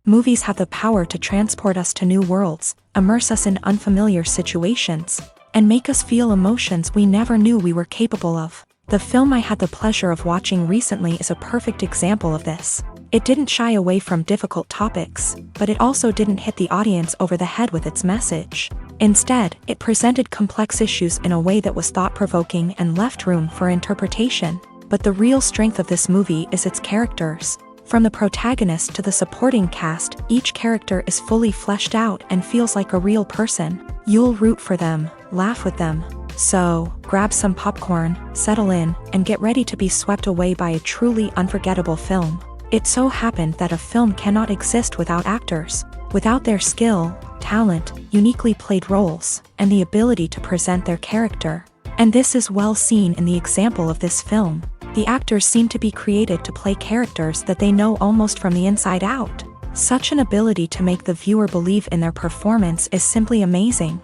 Movies have the power to transport us to new worlds, immerse us in unfamiliar situations, and make us feel emotions we never knew we were capable of. The film I had the pleasure of watching recently is a perfect example of this. It didn't shy away from difficult topics, but it also didn't hit the audience over the head with its message. Instead, it presented complex issues in a way that was thought-provoking and left room for interpretation. But the real strength of this movie is its characters. From the protagonist to the supporting cast, each character is fully fleshed out and feels like a real person. You'll root for them, laugh with them. So, grab some popcorn, settle in, and get ready to be swept away by a truly unforgettable film. It so happened that a film cannot exist without actors. Without their skill, talent, uniquely played roles, and the ability to present their character. And this is well seen in the example of this film. The actors seem to be created to play characters that they know almost from the inside out. Such an ability to make the viewer believe in their performance is simply amazing.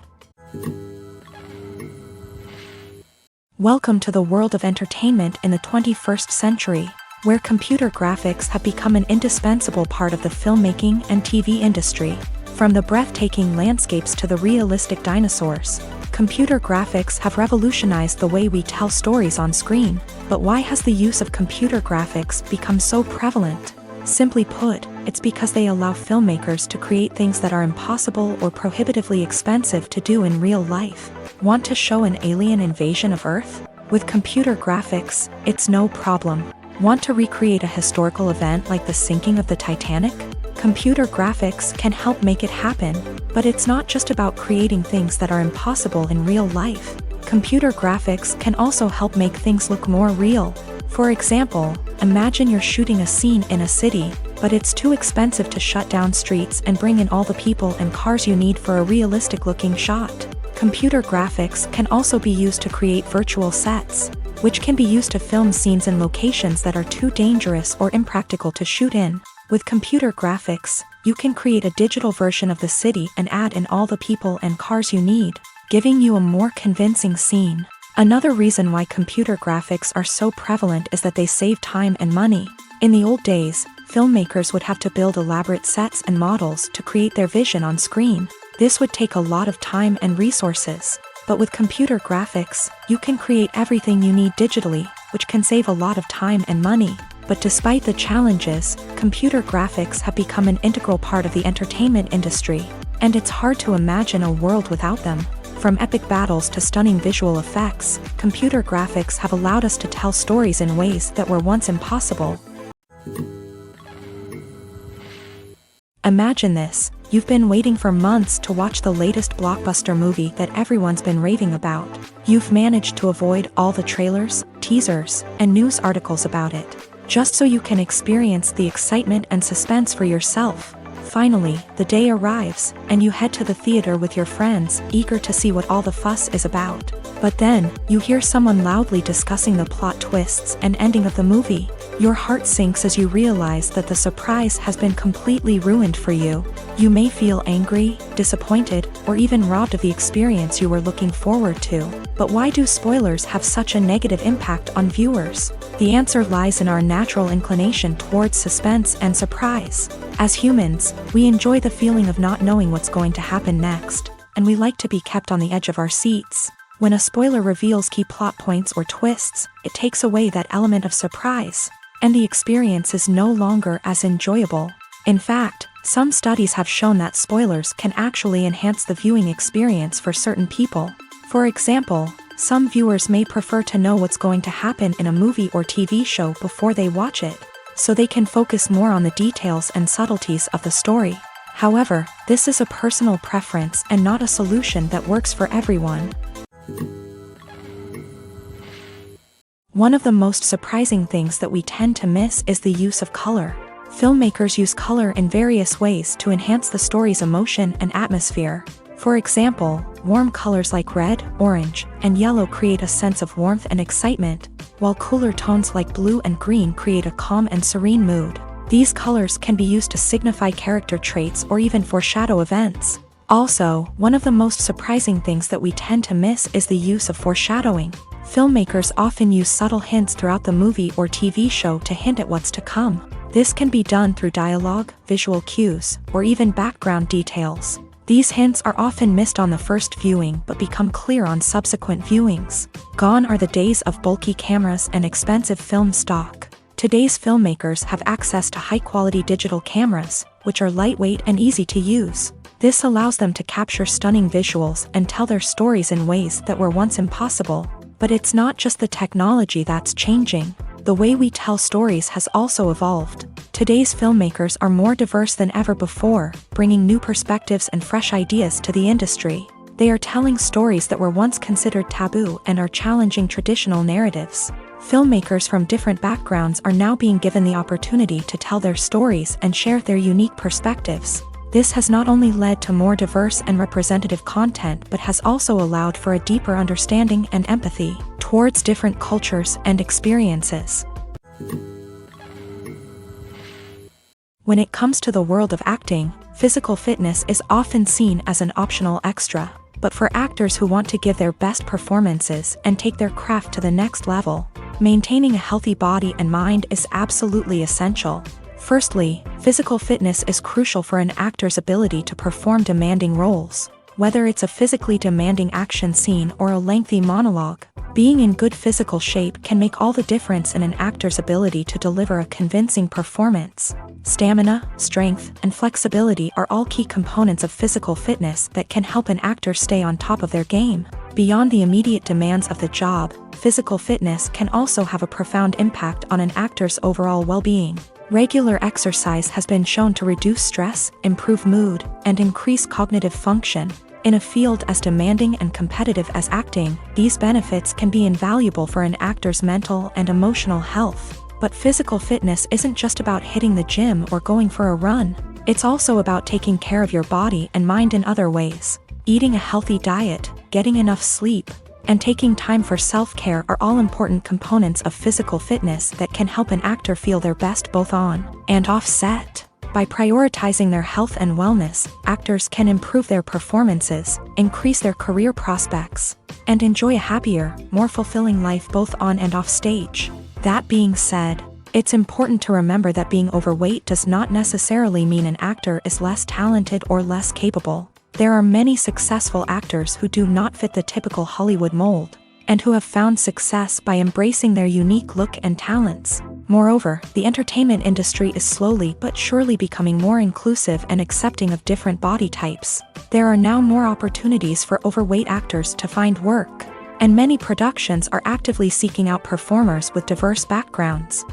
Welcome to the world of entertainment in the 21st century, where computer graphics have become an indispensable part of the filmmaking and TV industry. From the breathtaking landscapes to the realistic dinosaurs, computer graphics have revolutionized the way we tell stories on screen. But why has the use of computer graphics become so prevalent? Simply put, it's because they allow filmmakers to create things that are impossible or prohibitively expensive to do in real life. Want to show an alien invasion of Earth? With computer graphics, it's no problem. Want to recreate a historical event like the sinking of the Titanic? Computer graphics can help make it happen, but it's not just about creating things that are impossible in real life. Computer graphics can also help make things look more real. For example, imagine you're shooting a scene in a city, but it's too expensive to shut down streets and bring in all the people and cars you need for a realistic-looking shot. Computer graphics can also be used to create virtual sets, which can be used to film scenes in locations that are too dangerous or impractical to shoot in. With computer graphics, you can create a digital version of the city and add in all the people and cars you need, giving you a more convincing scene. Another reason why computer graphics are so prevalent is that they save time and money. In the old days, filmmakers would have to build elaborate sets and models to create their vision on screen. This would take a lot of time and resources. But with computer graphics, you can create everything you need digitally, which can save a lot of time and money. But despite the challenges, computer graphics have become an integral part of the entertainment industry, and it's hard to imagine a world without them. From epic battles to stunning visual effects, computer graphics have allowed us to tell stories in ways that were once impossible. Imagine this. You've been waiting for months to watch the latest blockbuster movie that everyone's been raving about. You've managed to avoid all the trailers, teasers, and news articles about it, just so you can experience the excitement and suspense for yourself. Finally, the day arrives, and you head to the theater with your friends, eager to see what all the fuss is about. But then, you hear someone loudly discussing the plot twists and ending of the movie. Your heart sinks as you realize that the surprise has been completely ruined for you. You may feel angry, disappointed, or even robbed of the experience you were looking forward to. But why do spoilers have such a negative impact on viewers? The answer lies in our natural inclination towards suspense and surprise. As humans, we enjoy the feeling of not knowing what's going to happen next, and we like to be kept on the edge of our seats. When a spoiler reveals key plot points or twists, it takes away that element of surprise, and the experience is no longer as enjoyable. In fact, some studies have shown that spoilers can actually enhance the viewing experience for certain people. For example, some viewers may prefer to know what's going to happen in a movie or TV show before they watch it, so they can focus more on the details and subtleties of the story. However, this is a personal preference and not a solution that works for everyone. One of the most surprising things that we tend to miss is the use of color. Filmmakers use color in various ways to enhance the story's emotion and atmosphere. For example, warm colors like red, orange, and yellow create a sense of warmth and excitement, while cooler tones like blue and green create a calm and serene mood. These colors can be used to signify character traits or even foreshadow events. Also, one of the most surprising things that we tend to miss is the use of foreshadowing. Filmmakers often use subtle hints throughout the movie or TV show to hint at what's to come. This can be done through dialogue, visual cues, or even background details. These hints are often missed on the first viewing but become clear on subsequent viewings. Gone are the days of bulky cameras and expensive film stock. Today's filmmakers have access to high-quality digital cameras, which are lightweight and easy to use. This allows them to capture stunning visuals and tell their stories in ways that were once impossible. But it's not just the technology that's changing. The way we tell stories has also evolved. Today's filmmakers are more diverse than ever before, bringing new perspectives and fresh ideas to the industry. They are telling stories that were once considered taboo and are challenging traditional narratives. Filmmakers from different backgrounds are now being given the opportunity to tell their stories and share their unique perspectives. This has not only led to more diverse and representative content but has also allowed for a deeper understanding and empathy towards different cultures and experiences. When it comes to the world of acting, physical fitness is often seen as an optional extra. But for actors who want to give their best performances and take their craft to the next level, maintaining a healthy body and mind is absolutely essential. Firstly, physical fitness is crucial for an actor's ability to perform demanding roles. Whether it's a physically demanding action scene or a lengthy monologue, being in good physical shape can make all the difference in an actor's ability to deliver a convincing performance. Stamina, strength, and flexibility are all key components of physical fitness that can help an actor stay on top of their game. Beyond the immediate demands of the job, physical fitness can also have a profound impact on an actor's overall well-being. Regular exercise has been shown to reduce stress, improve mood, and increase cognitive function. In a field as demanding and competitive as acting, these benefits can be invaluable for an actor's mental and emotional health. But physical fitness isn't just about hitting the gym or going for a run. It's also about taking care of your body and mind in other ways. Eating a healthy diet, getting enough sleep, and taking time for self-care are all important components of physical fitness that can help an actor feel their best both on and off set. By prioritizing their health and wellness, actors can improve their performances, increase their career prospects, and enjoy a happier, more fulfilling life both on and off stage. That being said, it's important to remember that being overweight does not necessarily mean an actor is less talented or less capable. There are many successful actors who do not fit the typical Hollywood mold, and who have found success by embracing their unique look and talents. Moreover, the entertainment industry is slowly but surely becoming more inclusive and accepting of different body types. There are now more opportunities for overweight actors to find work, and many productions are actively seeking out performers with diverse backgrounds.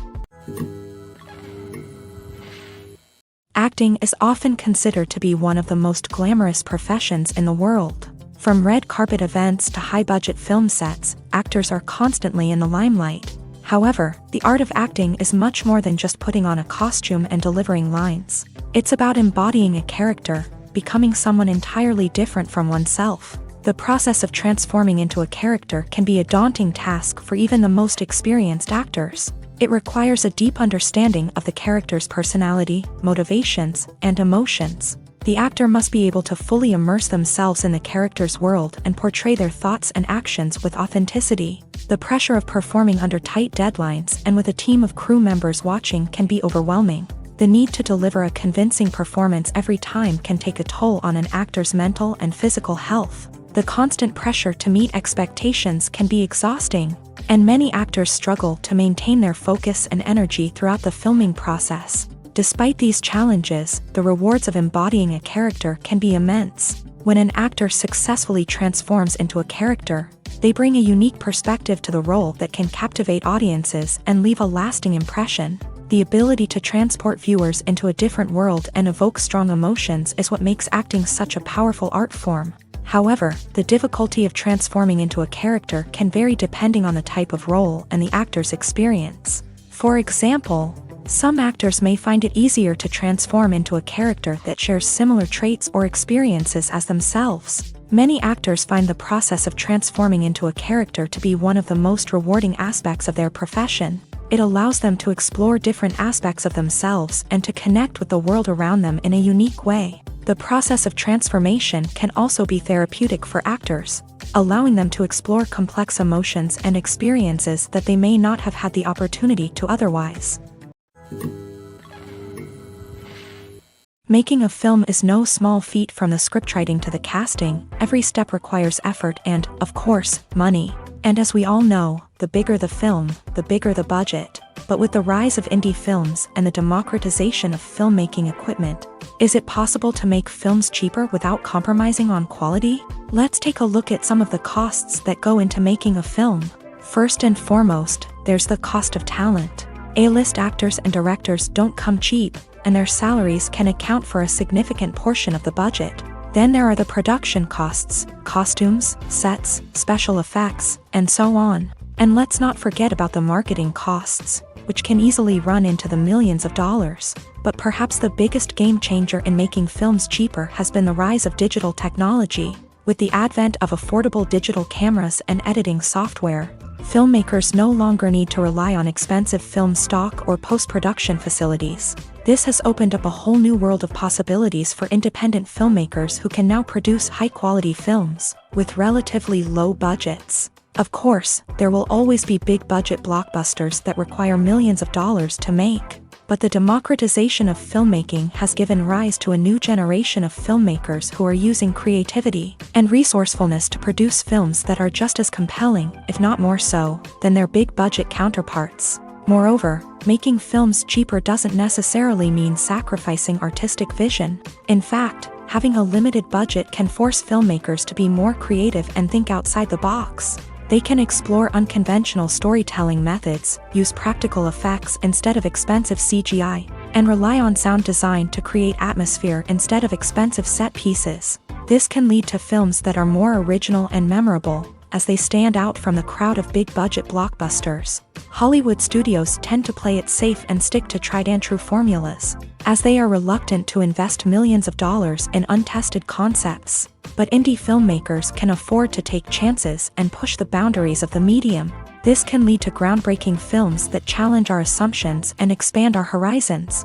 Acting is often considered to be one of the most glamorous professions in the world. From red carpet events to high-budget film sets, actors are constantly in the limelight. However, the art of acting is much more than just putting on a costume and delivering lines. It's about embodying a character, becoming someone entirely different from oneself. The process of transforming into a character can be a daunting task for even the most experienced actors. It requires a deep understanding of the character's personality, motivations, and emotions. The actor must be able to fully immerse themselves in the character's world and portray their thoughts and actions with authenticity. The pressure of performing under tight deadlines and with a team of crew members watching can be overwhelming. The need to deliver a convincing performance every time can take a toll on an actor's mental and physical health. The constant pressure to meet expectations can be exhausting, and many actors struggle to maintain their focus and energy throughout the filming process. Despite these challenges, the rewards of embodying a character can be immense. When an actor successfully transforms into a character, they bring a unique perspective to the role that can captivate audiences and leave a lasting impression. The ability to transport viewers into a different world and evoke strong emotions is what makes acting such a powerful art form. However, the difficulty of transforming into a character can vary depending on the type of role and the actor's experience. For example, some actors may find it easier to transform into a character that shares similar traits or experiences as themselves. Many actors find the process of transforming into a character to be one of the most rewarding aspects of their profession. It allows them to explore different aspects of themselves and to connect with the world around them in a unique way. The process of transformation can also be therapeutic for actors, allowing them to explore complex emotions and experiences that they may not have had the opportunity to otherwise. Making a film is no small feat. From the scriptwriting to the casting, every step requires effort and, of course, money. And as we all know, the bigger the film, the bigger the budget. But with the rise of indie films and the democratization of filmmaking equipment, is it possible to make films cheaper without compromising on quality? Let's take a look at some of the costs that go into making a film. First and foremost, there's the cost of talent. A-list actors and directors don't come cheap, and their salaries can account for a significant portion of the budget. Then there are the production costs, costumes, sets, special effects, and so on. And let's not forget about the marketing costs, which can easily run into the millions of dollars. But perhaps the biggest game changer in making films cheaper has been the rise of digital technology. With the advent of affordable digital cameras and editing software, filmmakers no longer need to rely on expensive film stock or post-production facilities. This has opened up a whole new world of possibilities for independent filmmakers who can now produce high-quality films with relatively low budgets. Of course, there will always be big-budget blockbusters that require millions of dollars to make. But the democratization of filmmaking has given rise to a new generation of filmmakers who are using creativity and resourcefulness to produce films that are just as compelling, if not more so, than their big-budget counterparts. Moreover, making films cheaper doesn't necessarily mean sacrificing artistic vision. In fact, having a limited budget can force filmmakers to be more creative and think outside the box. They can explore unconventional storytelling methods, use practical effects instead of expensive CGI, and rely on sound design to create atmosphere instead of expensive set pieces. This can lead to films that are more original and memorable, as they stand out from the crowd of big-budget blockbusters. Hollywood studios tend to play it safe and stick to tried-and-true formulas, as they are reluctant to invest millions of dollars in untested concepts. But indie filmmakers can afford to take chances and push the boundaries of the medium. This can lead to groundbreaking films that challenge our assumptions and expand our horizons.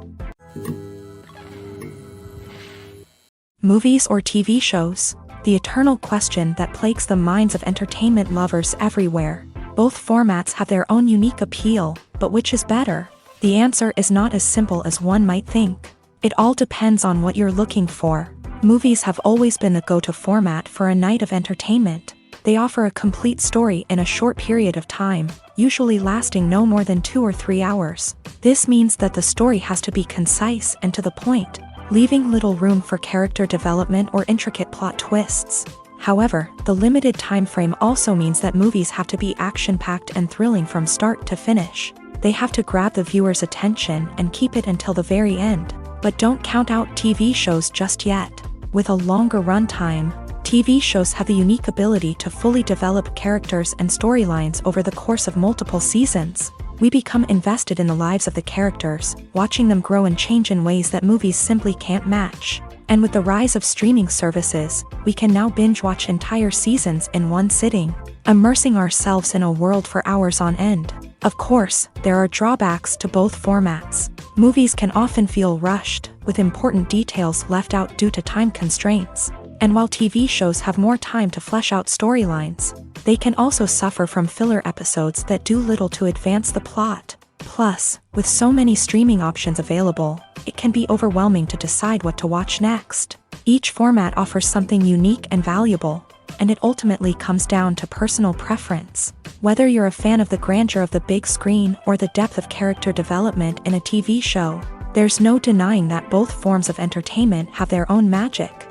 Movies or TV shows? The eternal question that plagues the minds of entertainment lovers everywhere. Both formats have their own unique appeal, but which is better? The answer is not as simple as one might think. It all depends on what you're looking for. Movies have always been the go-to format for a night of entertainment. They offer a complete story in a short period of time, usually lasting no more than 2 or 3 hours. This means that the story has to be concise and to the point, leaving little room for character development or intricate plot twists. However, the limited time frame also means that movies have to be action-packed and thrilling from start to finish. They have to grab the viewer's attention and keep it until the very end. But don't count out TV shows just yet. With a longer runtime, TV shows have the unique ability to fully develop characters and storylines over the course of multiple seasons. We become invested in the lives of the characters, watching them grow and change in ways that movies simply can't match. And with the rise of streaming services, we can now binge-watch entire seasons in one sitting, immersing ourselves in a world for hours on end. Of course, there are drawbacks to both formats. Movies can often feel rushed, with important details left out due to time constraints. And while TV shows have more time to flesh out storylines, they can also suffer from filler episodes that do little to advance the plot. Plus, with so many streaming options available, it can be overwhelming to decide what to watch next. Each format offers something unique and valuable, and it ultimately comes down to personal preference. Whether you're a fan of the grandeur of the big screen or the depth of character development in a TV show, there's no denying that both forms of entertainment have their own magic.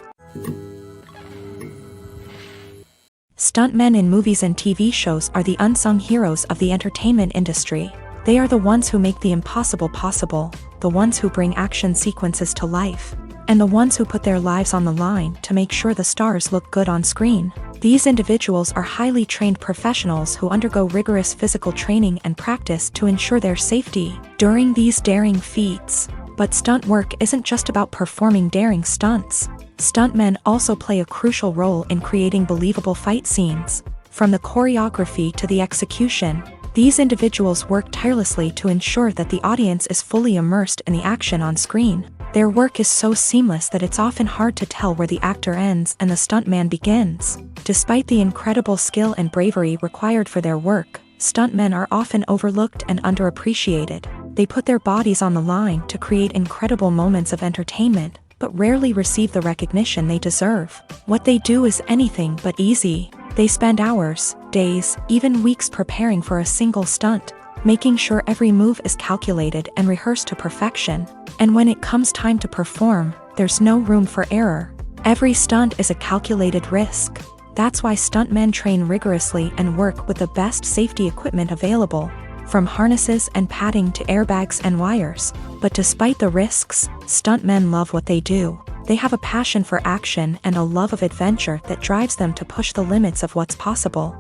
Stuntmen in movies and TV shows are the unsung heroes of the entertainment industry. They are the ones who make the impossible possible, the ones who bring action sequences to life, and the ones who put their lives on the line to make sure the stars look good on screen. These individuals are highly trained professionals who undergo rigorous physical training and practice to ensure their safety during these daring feats. But stunt work isn't just about performing daring stunts. Stuntmen also play a crucial role in creating believable fight scenes. From the choreography to the execution, these individuals work tirelessly to ensure that the audience is fully immersed in the action on screen. Their work is so seamless that it's often hard to tell where the actor ends and the stuntman begins. Despite the incredible skill and bravery required for their work, stuntmen are often overlooked and underappreciated. They put their bodies on the line to create incredible moments of entertainment, but rarely receive the recognition they deserve. What they do is anything but easy. They spend hours, days, even weeks preparing for a single stunt, making sure every move is calculated and rehearsed to perfection. And when it comes time to perform, there's no room for error. Every stunt is a calculated risk. That's why stuntmen train rigorously and work with the best safety equipment available, from harnesses and padding to airbags and wires. But despite the risks, stuntmen love what they do. They have a passion for action and a love of adventure that drives them to push the limits of what's possible.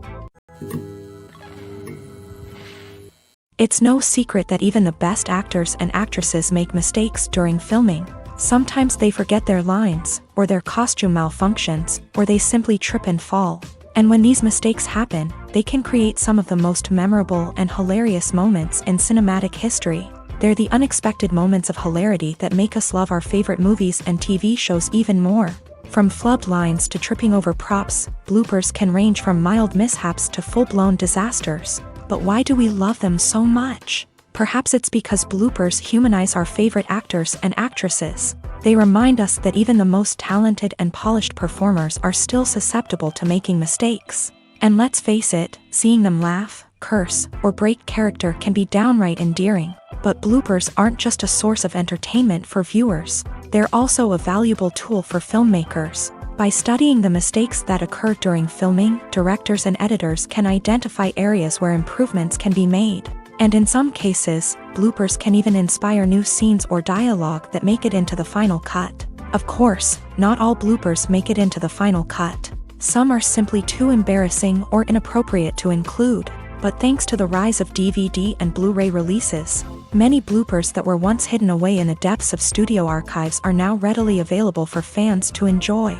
It's no secret that even the best actors and actresses make mistakes during filming. Sometimes they forget their lines, or their costume malfunctions, or they simply trip and fall. And when these mistakes happen, they can create some of the most memorable and hilarious moments in cinematic history. They're the unexpected moments of hilarity that make us love our favorite movies and TV shows even more. From flubbed lines to tripping over props, bloopers can range from mild mishaps to full-blown disasters. But why do we love them so much? Perhaps it's because bloopers humanize our favorite actors and actresses. They remind us that even the most talented and polished performers are still susceptible to making mistakes. And let's face it, seeing them laugh, curse, or break character can be downright endearing. But bloopers aren't just a source of entertainment for viewers. They're also a valuable tool for filmmakers. By studying the mistakes that occur during filming, directors and editors can identify areas where improvements can be made. And in some cases, bloopers can even inspire new scenes or dialogue that make it into the final cut. Of course, not all bloopers make it into the final cut. Some are simply too embarrassing or inappropriate to include. But thanks to the rise of DVD and Blu-ray releases, many bloopers that were once hidden away in the depths of studio archives are now readily available for fans to enjoy.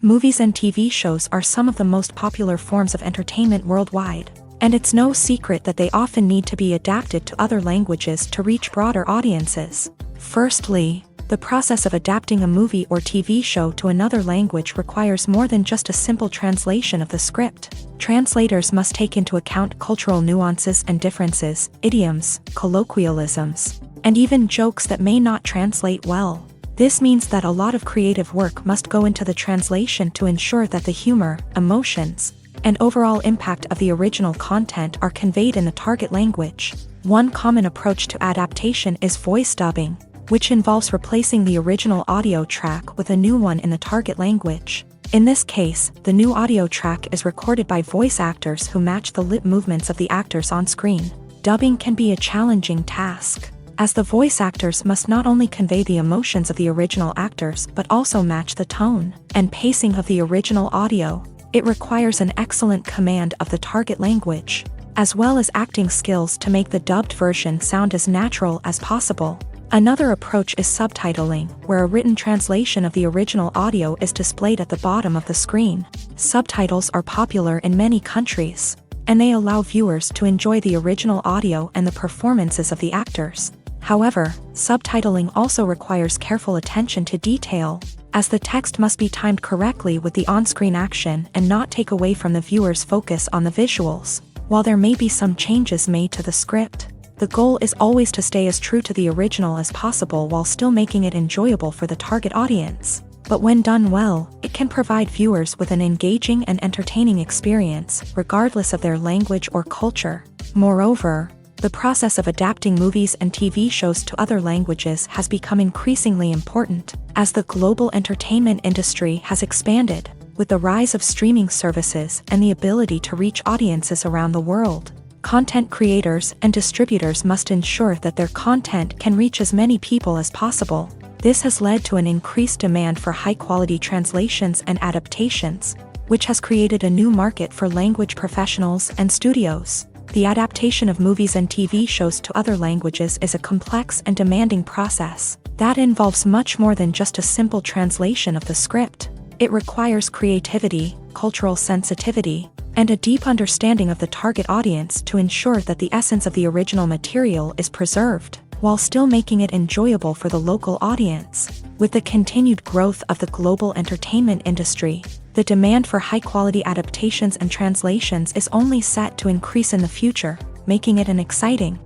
Movies and TV shows are some of the most popular forms of entertainment worldwide, and it's no secret that they often need to be adapted to other languages to reach broader audiences. Firstly, the process of adapting a movie or TV show to another language requires more than just a simple translation of the script. Translators must take into account cultural nuances and differences, idioms, colloquialisms, and even jokes that may not translate well. This means that a lot of creative work must go into the translation to ensure that the humor, emotions, and overall impact of the original content are conveyed in the target language. One common approach to adaptation is voice dubbing, which involves replacing the original audio track with a new one in the target language. In this case, the new audio track is recorded by voice actors who match the lip movements of the actors on screen. Dubbing can be a challenging task, as the voice actors must not only convey the emotions of the original actors but also match the tone and pacing of the original audio. It requires an excellent command of the target language, as well as acting skills to make the dubbed version sound as natural as possible. Another approach is subtitling, where a written translation of the original audio is displayed at the bottom of the screen. Subtitles are popular in many countries, and they allow viewers to enjoy the original audio and the performances of the actors. However, subtitling also requires careful attention to detail, as the text must be timed correctly with the on-screen action and not take away from the viewer's focus on the visuals. While there may be some changes made to the script, the goal is always to stay as true to the original as possible while still making it enjoyable for the target audience. But when done well, it can provide viewers with an engaging and entertaining experience, regardless of their language or culture. Moreover, the process of adapting movies and TV shows to other languages has become increasingly important, as the global entertainment industry has expanded, with the rise of streaming services and the ability to reach audiences around the world. Content creators and distributors must ensure that their content can reach as many people as possible. This has led to an increased demand for high-quality translations and adaptations, which has created a new market for language professionals and studios. The adaptation of movies and TV shows to other languages is a complex and demanding process that involves much more than just a simple translation of the script. It requires creativity, cultural sensitivity, and a deep understanding of the target audience to ensure that the essence of the original material is preserved, while still making it enjoyable for the local audience. With the continued growth of the global entertainment industry, the demand for high-quality adaptations and translations is only set to increase in the future, making it an exciting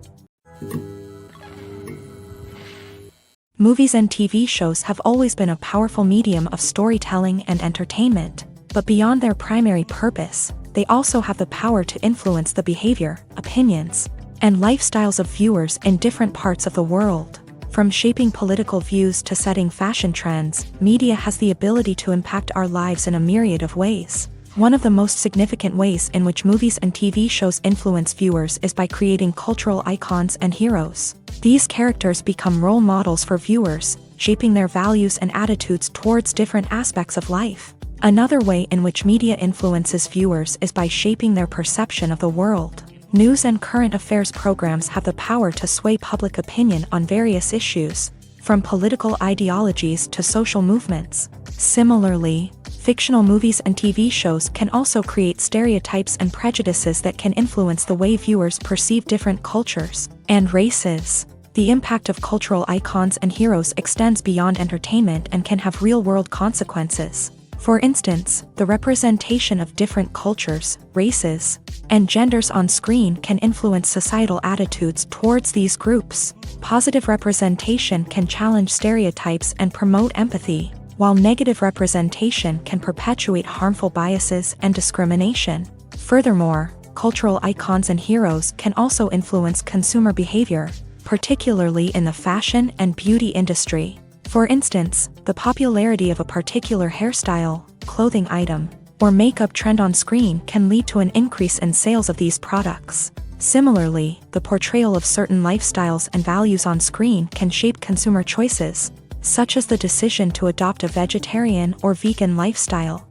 Movies and TV shows have always been a powerful medium of storytelling and entertainment, but beyond their primary purpose, they also have the power to influence the behavior, opinions, and lifestyles of viewers in different parts of the world. From shaping political views to setting fashion trends, media has the ability to impact our lives in a myriad of ways. One of the most significant ways in which movies and TV shows influence viewers is by creating cultural icons and heroes. These characters become role models for viewers, shaping their values and attitudes towards different aspects of life. Another way in which media influences viewers is by shaping their perception of the world. News and current affairs programs have the power to sway public opinion on various issues, from political ideologies to social movements. Similarly, fictional movies and TV shows can also create stereotypes and prejudices that can influence the way viewers perceive different cultures and races. The impact of cultural icons and heroes extends beyond entertainment and can have real-world consequences. For instance, the representation of different cultures, races, and genders on screen can influence societal attitudes towards these groups. Positive representation can challenge stereotypes and promote empathy, while negative representation can perpetuate harmful biases and discrimination. Furthermore, cultural icons and heroes can also influence consumer behavior, particularly in the fashion and beauty industry. For instance, the popularity of a particular hairstyle, clothing item, or makeup trend on screen can lead to an increase in sales of these products. Similarly, the portrayal of certain lifestyles and values on screen can shape consumer choices, such as the decision to adopt a vegetarian or vegan lifestyle.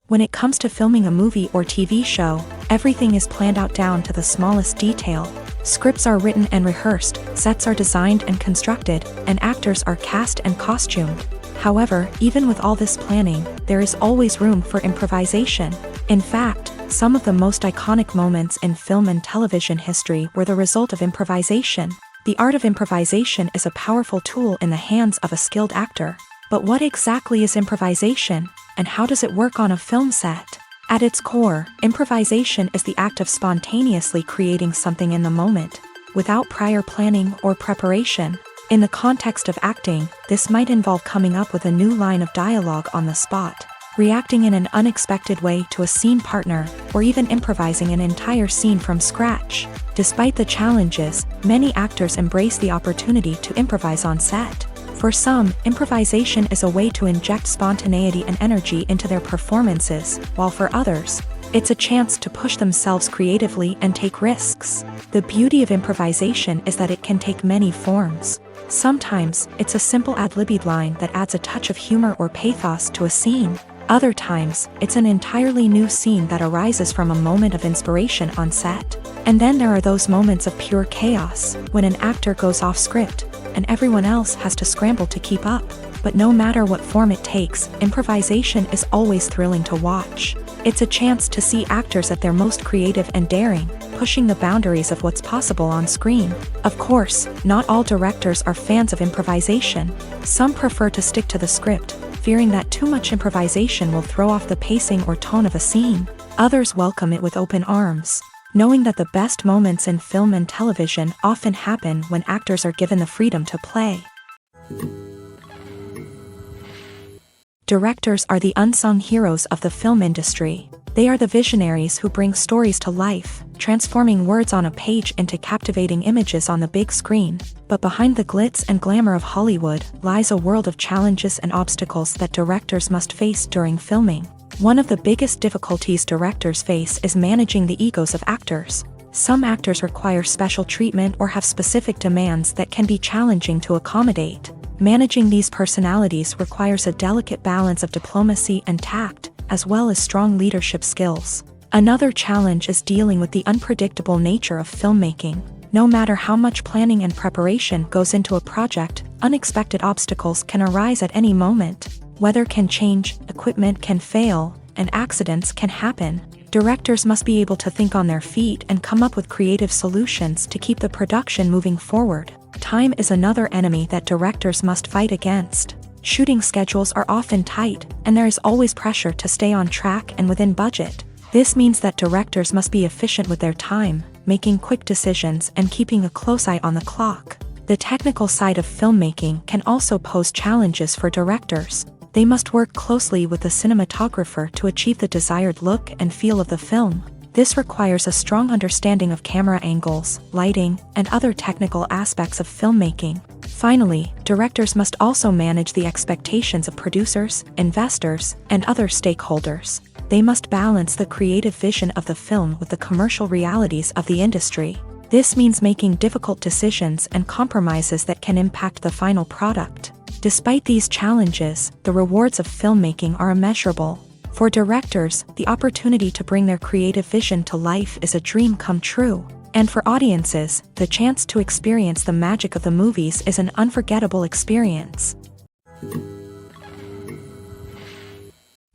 When it comes to filming a movie or TV show, everything is planned out down to the smallest detail. Scripts are written and rehearsed, sets are designed and constructed, and actors are cast and costumed. However, even with all this planning, there is always room for improvisation. In fact, some of the most iconic moments in film and television history were the result of improvisation. The art of improvisation is a powerful tool in the hands of a skilled actor. But what exactly is improvisation, and how does it work on a film set? At its core, improvisation is the act of spontaneously creating something in the moment, without prior planning or preparation. In the context of acting, this might involve coming up with a new line of dialogue on the spot, reacting in an unexpected way to a scene partner, or even improvising an entire scene from scratch. Despite the challenges, many actors embrace the opportunity to improvise on set. For some, improvisation is a way to inject spontaneity and energy into their performances, while for others, it's a chance to push themselves creatively and take risks. The beauty of improvisation is that it can take many forms. Sometimes, it's a simple ad-libbed line that adds a touch of humor or pathos to a scene. Other times, it's an entirely new scene that arises from a moment of inspiration on set. And then there are those moments of pure chaos, when an actor goes off script, and everyone else has to scramble to keep up. But no matter what form it takes, improvisation is always thrilling to watch. It's a chance to see actors at their most creative and daring, pushing the boundaries of what's possible on screen. Of course, not all directors are fans of improvisation. Some prefer to stick to the script, fearing that too much improvisation will throw off the pacing or tone of a scene. Others welcome it with open arms, knowing that the best moments in film and television often happen when actors are given the freedom to play. Directors are the unsung heroes of the film industry. They are the visionaries who bring stories to life, transforming words on a page into captivating images on the big screen. But behind the glitz and glamour of Hollywood lies a world of challenges and obstacles that directors must face during filming. One of the biggest difficulties directors face is managing the egos of actors. Some actors require special treatment or have specific demands that can be challenging to accommodate. Managing these personalities requires a delicate balance of diplomacy and tact, as well as strong leadership skills. Another challenge is dealing with the unpredictable nature of filmmaking. No matter how much planning and preparation goes into a project, unexpected obstacles can arise at any moment. Weather can change, equipment can fail, and accidents can happen. Directors must be able to think on their feet and come up with creative solutions to keep the production moving forward. Time is another enemy that directors must fight against. Shooting schedules are often tight, and there is always pressure to stay on track and within budget. This means that directors must be efficient with their time, making quick decisions and keeping a close eye on the clock. The technical side of filmmaking can also pose challenges for directors. They must work closely with the cinematographer to achieve the desired look and feel of the film. This requires a strong understanding of camera angles, lighting, and other technical aspects of filmmaking. Finally, directors must also manage the expectations of producers, investors, and other stakeholders. They must balance the creative vision of the film with the commercial realities of the industry. This means making difficult decisions and compromises that can impact the final product. Despite these challenges, the rewards of filmmaking are immeasurable. For directors, the opportunity to bring their creative vision to life is a dream come true. And for audiences, the chance to experience the magic of the movies is an unforgettable experience.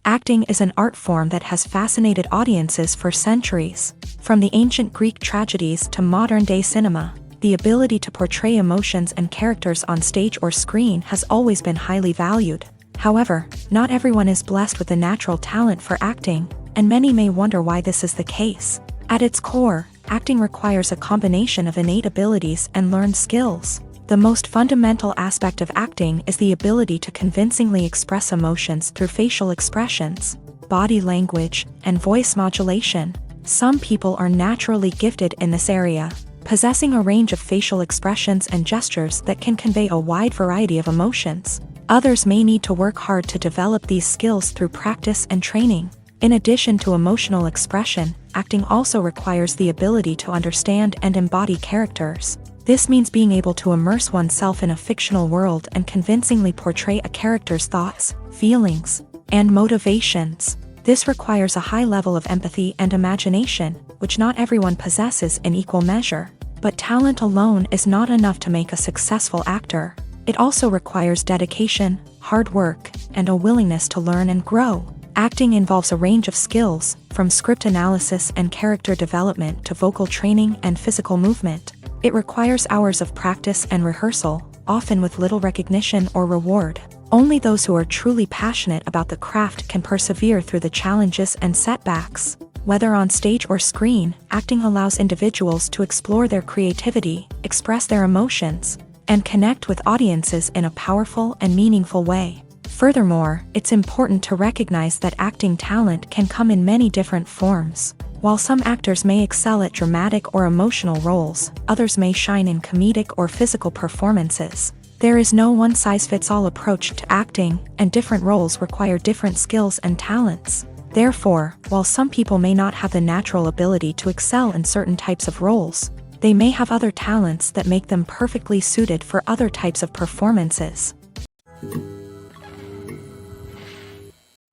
Acting is an art form that has fascinated audiences for centuries. From the ancient Greek tragedies to modern-day cinema, the ability to portray emotions and characters on stage or screen has always been highly valued. However, not everyone is blessed with the natural talent for acting, and many may wonder why this is the case. At its core, acting requires a combination of innate abilities and learned skills. The most fundamental aspect of acting is the ability to convincingly express emotions through facial expressions, body language, and voice modulation. Some people are naturally gifted in this area, possessing a range of facial expressions and gestures that can convey a wide variety of emotions. Others may need to work hard to develop these skills through practice and training. In addition to emotional expression, acting also requires the ability to understand and embody characters. This means being able to immerse oneself in a fictional world and convincingly portray a character's thoughts, feelings, and motivations. This requires a high level of empathy and imagination, which not everyone possesses in equal measure. But talent alone is not enough to make a successful actor. It also requires dedication, hard work, and a willingness to learn and grow. Acting involves a range of skills, from script analysis and character development to vocal training and physical movement. It requires hours of practice and rehearsal, often with little recognition or reward. Only those who are truly passionate about the craft can persevere through the challenges and setbacks. Whether on stage or screen, acting allows individuals to explore their creativity, express their emotions, and connect with audiences in a powerful and meaningful way. Furthermore, it's important to recognize that acting talent can come in many different forms. While some actors may excel at dramatic or emotional roles, others may shine in comedic or physical performances. There is no one-size-fits-all approach to acting, and different roles require different skills and talents. Therefore, while some people may not have the natural ability to excel in certain types of roles, they may have other talents that make them perfectly suited for other types of performances.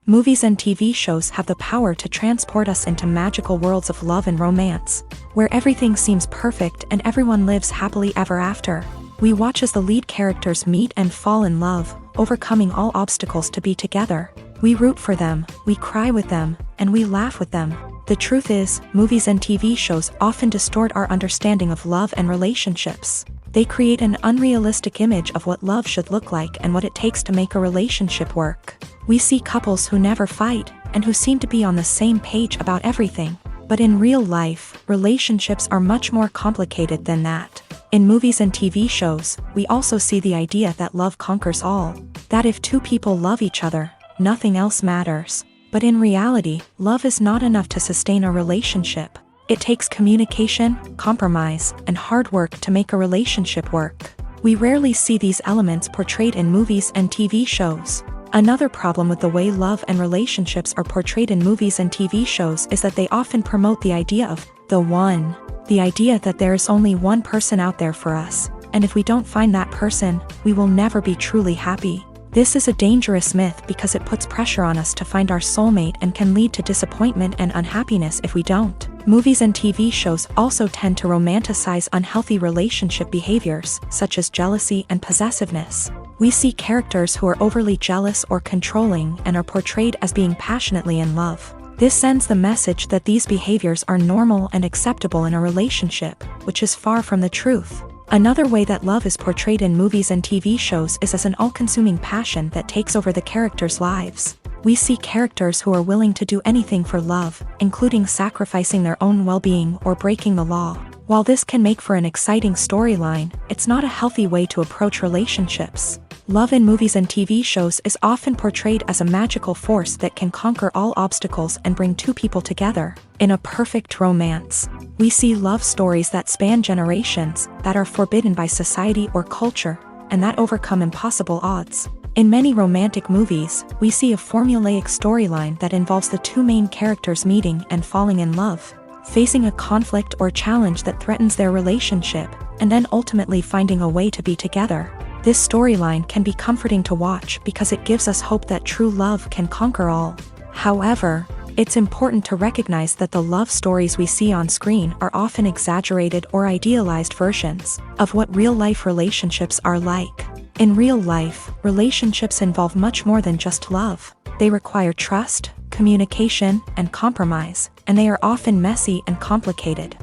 Movies and TV shows have the power to transport us into magical worlds of love and romance, where everything seems perfect and everyone lives happily ever after. We watch as the lead characters meet and fall in love, overcoming all obstacles to be together. We root for them, we cry with them, and we laugh with them. The truth is, movies and TV shows often distort our understanding of love and relationships. They create an unrealistic image of what love should look like and what it takes to make a relationship work. We see couples who never fight, and who seem to be on the same page about everything. But in real life, relationships are much more complicated than that. In movies and TV shows, we also see the idea that love conquers all. That if two people love each other, nothing else matters. But in reality, love is not enough to sustain a relationship. It takes communication, compromise, and hard work to make a relationship work. We rarely see these elements portrayed in movies and TV shows. Another problem with the way love and relationships are portrayed in movies and TV shows is that they often promote the idea of the one. The idea that there is only one person out there for us, and if we don't find that person, we will never be truly happy. This is a dangerous myth because it puts pressure on us to find our soulmate and can lead to disappointment and unhappiness if we don't. Movies and TV shows also tend to romanticize unhealthy relationship behaviors, such as jealousy and possessiveness. We see characters who are overly jealous or controlling and are portrayed as being passionately in love. This sends the message that these behaviors are normal and acceptable in a relationship, which is far from the truth. Another way that love is portrayed in movies and TV shows is as an all-consuming passion that takes over the characters' lives. We see characters who are willing to do anything for love, including sacrificing their own well-being or breaking the law. While this can make for an exciting storyline, it's not a healthy way to approach relationships. Love in movies and TV shows is often portrayed as a magical force that can conquer all obstacles and bring two people together. In a perfect romance, we see love stories that span generations, that are forbidden by society or culture, and that overcome impossible odds. In many romantic movies, we see a formulaic storyline that involves the two main characters meeting and falling in love, facing a conflict or challenge that threatens their relationship, and then ultimately finding a way to be together. This storyline can be comforting to watch because it gives us hope that true love can conquer all. However, it's important to recognize that the love stories we see on screen are often exaggerated or idealized versions of what real-life relationships are like. In real life, relationships involve much more than just love. They require trust, communication, and compromise, and they are often messy and complicated.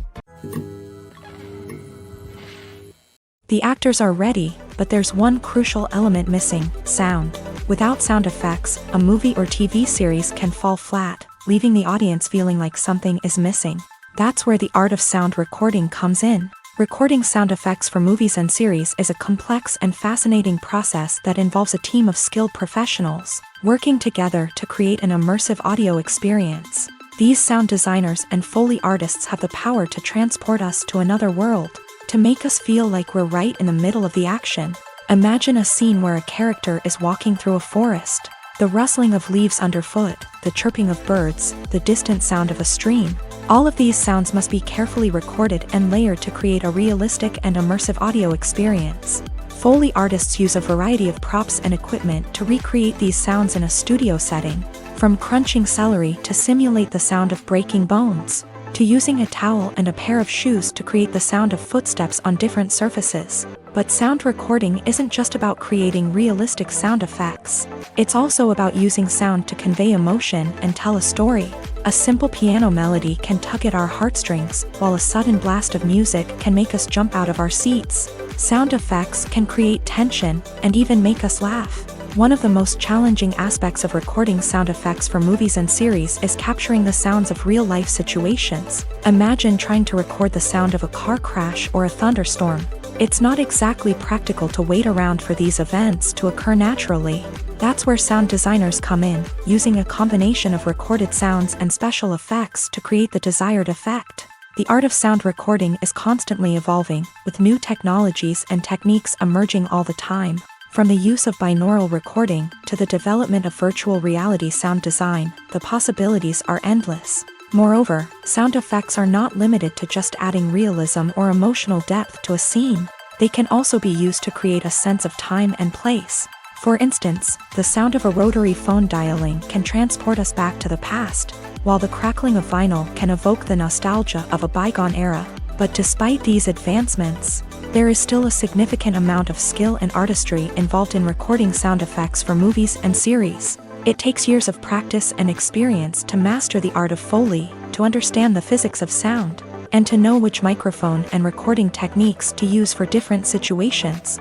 The actors are ready, but there's one crucial element missing: sound. Without sound effects, a movie or TV series can fall flat, leaving the audience feeling like something is missing. That's where the art of sound recording comes in. Recording sound effects for movies and series is a complex and fascinating process that involves a team of skilled professionals working together to create an immersive audio experience. These sound designers and Foley artists have the power to transport us to another world, to make us feel like we're right in the middle of the action. Imagine a scene where a character is walking through a forest. The rustling of leaves underfoot, the chirping of birds, the distant sound of a stream. All of these sounds must be carefully recorded and layered to create a realistic and immersive audio experience. Foley artists use a variety of props and equipment to recreate these sounds in a studio setting, from crunching celery to simulate the sound of breaking bones, to using a towel and a pair of shoes to create the sound of footsteps on different surfaces. But sound recording isn't just about creating realistic sound effects. It's also about using sound to convey emotion and tell a story. A simple piano melody can tug at our heartstrings, while a sudden blast of music can make us jump out of our seats. Sound effects can create tension and even make us laugh. One of the most challenging aspects of recording sound effects for movies and series is capturing the sounds of real-life situations. Imagine trying to record the sound of a car crash or a thunderstorm. It's not exactly practical to wait around for these events to occur naturally. That's where sound designers come in, using a combination of recorded sounds and special effects to create the desired effect. The art of sound recording is constantly evolving, with new technologies and techniques emerging all the time. From the use of binaural recording to the development of virtual reality sound design, the possibilities are endless. Moreover, sound effects are not limited to just adding realism or emotional depth to a scene. They can also be used to create a sense of time and place. For instance, the sound of a rotary phone dialing can transport us back to the past, while the crackling of vinyl can evoke the nostalgia of a bygone era. But despite these advancements, there is still a significant amount of skill and artistry involved in recording sound effects for movies and series. It takes years of practice and experience to master the art of Foley, to understand the physics of sound, and to know which microphone and recording techniques to use for different situations.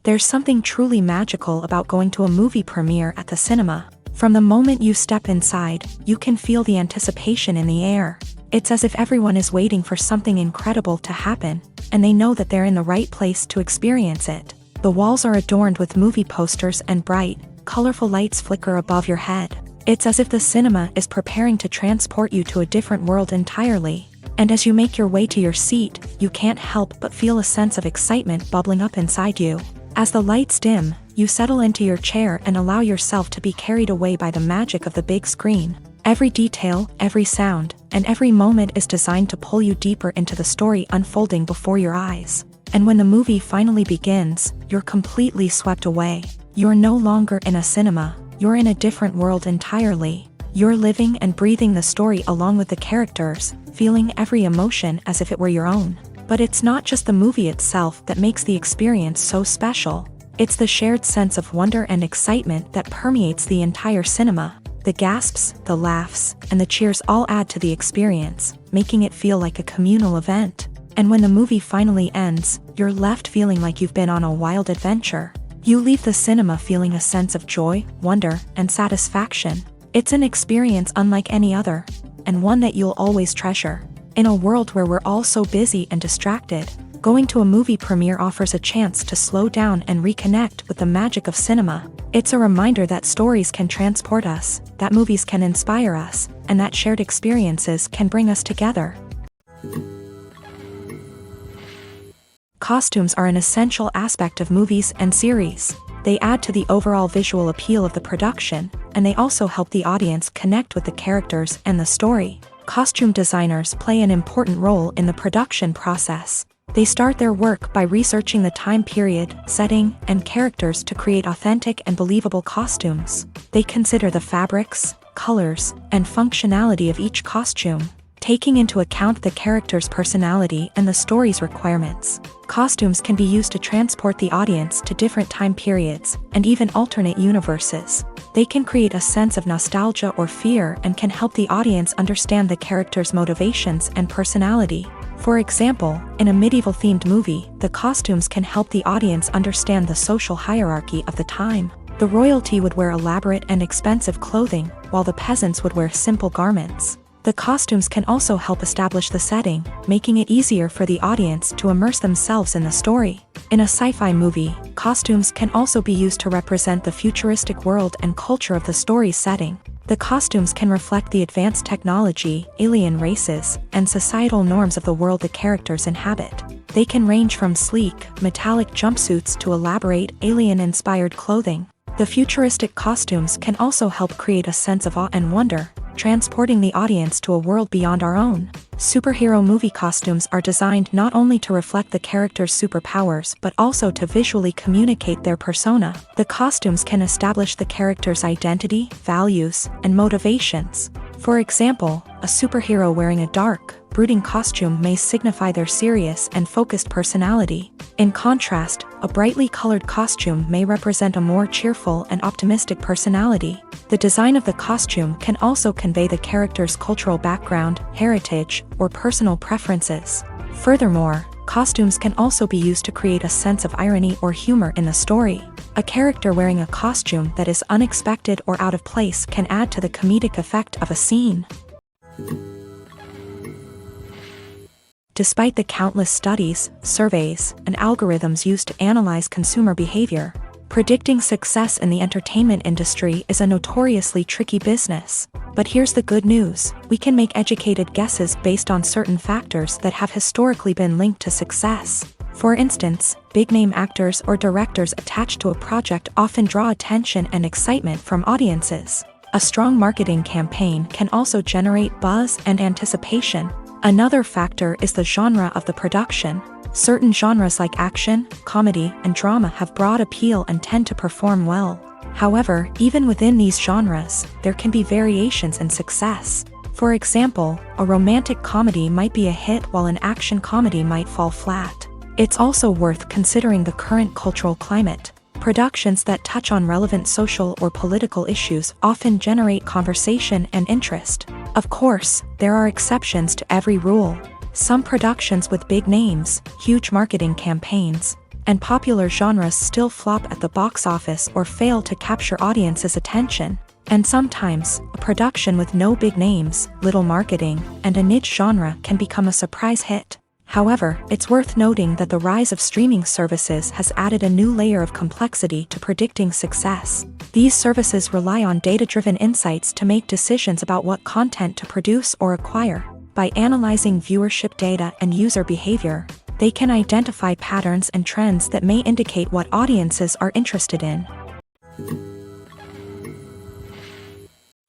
There's something truly magical about going to a movie premiere at the cinema. From the moment you step inside, you can feel the anticipation in the air. It's as if everyone is waiting for something incredible to happen, and they know that they're in the right place to experience it. The walls are adorned with movie posters and bright, colorful lights flicker above your head. It's as if the cinema is preparing to transport you to a different world entirely. And as you make your way to your seat, you can't help but feel a sense of excitement bubbling up inside you. As the lights dim, you settle into your chair and allow yourself to be carried away by the magic of the big screen. Every detail, every sound, and every moment is designed to pull you deeper into the story unfolding before your eyes. And when the movie finally begins, you're completely swept away. You're no longer in a cinema, you're in a different world entirely. You're living and breathing the story along with the characters, feeling every emotion as if it were your own. But it's not just the movie itself that makes the experience so special. It's the shared sense of wonder and excitement that permeates the entire cinema. The gasps, the laughs, and the cheers all add to the experience, making it feel like a communal event. And when the movie finally ends, you're left feeling like you've been on a wild adventure. You leave the cinema feeling a sense of joy, wonder, and satisfaction. It's an experience unlike any other, and one that you'll always treasure. In a world where we're all so busy and distracted, going to a movie premiere offers a chance to slow down and reconnect with the magic of cinema. It's a reminder that stories can transport us, that movies can inspire us, and that shared experiences can bring us together. Costumes are an essential aspect of movies and series. They add to the overall visual appeal of the production, and they also help the audience connect with the characters and the story. Costume designers play an important role in the production process. They start their work by researching the time period, setting, and characters to create authentic and believable costumes. They consider the fabrics, colors, and functionality of each costume, taking into account the character's personality and the story's requirements. Costumes can be used to transport the audience to different time periods and even alternate universes. They can create a sense of nostalgia or fear and can help the audience understand the character's motivations and personality. For example, in a medieval-themed movie, the costumes can help the audience understand the social hierarchy of the time. The royalty would wear elaborate and expensive clothing, while the peasants would wear simple garments. The costumes can also help establish the setting, making it easier for the audience to immerse themselves in the story. In a sci-fi movie, costumes can also be used to represent the futuristic world and culture of the story's setting. The costumes can reflect the advanced technology, alien races, and societal norms of the world the characters inhabit. They can range from sleek, metallic jumpsuits to elaborate, alien-inspired clothing. The futuristic costumes can also help create a sense of awe and wonder, transporting the audience to a world beyond our own. Superhero movie costumes are designed not only to reflect the character's superpowers but also to visually communicate their persona. The costumes can establish the character's identity, values, and motivations. For example, a superhero wearing a dark, brooding costume may signify their serious and focused personality. In contrast, a brightly colored costume may represent a more cheerful and optimistic personality. The design of the costume can also convey the character's cultural background, heritage, or personal preferences. Furthermore, costumes can also be used to create a sense of irony or humor in the story. A character wearing a costume that is unexpected or out of place can add to the comedic effect of a scene. Despite the countless studies, surveys, and algorithms used to analyze consumer behavior, predicting success in the entertainment industry is a notoriously tricky business. But here's the good news: we can make educated guesses based on certain factors that have historically been linked to success. For instance, big-name actors or directors attached to a project often draw attention and excitement from audiences. A strong marketing campaign can also generate buzz and anticipation. Another factor is the genre of the production. Certain genres like action, comedy, and drama have broad appeal and tend to perform well. However, even within these genres, there can be variations in success. For example, a romantic comedy might be a hit while an action comedy might fall flat. It's also worth considering the current cultural climate. Productions that touch on relevant social or political issues often generate conversation and interest. Of course, there are exceptions to every rule. Some productions with big names, huge marketing campaigns, and popular genres still flop at the box office or fail to capture audiences' attention. And sometimes, a production with no big names, little marketing, and a niche genre can become a surprise hit. However, it's worth noting that the rise of streaming services has added a new layer of complexity to predicting success. These services rely on data-driven insights to make decisions about what content to produce or acquire. By analyzing viewership data and user behavior, they can identify patterns and trends that may indicate what audiences are interested in.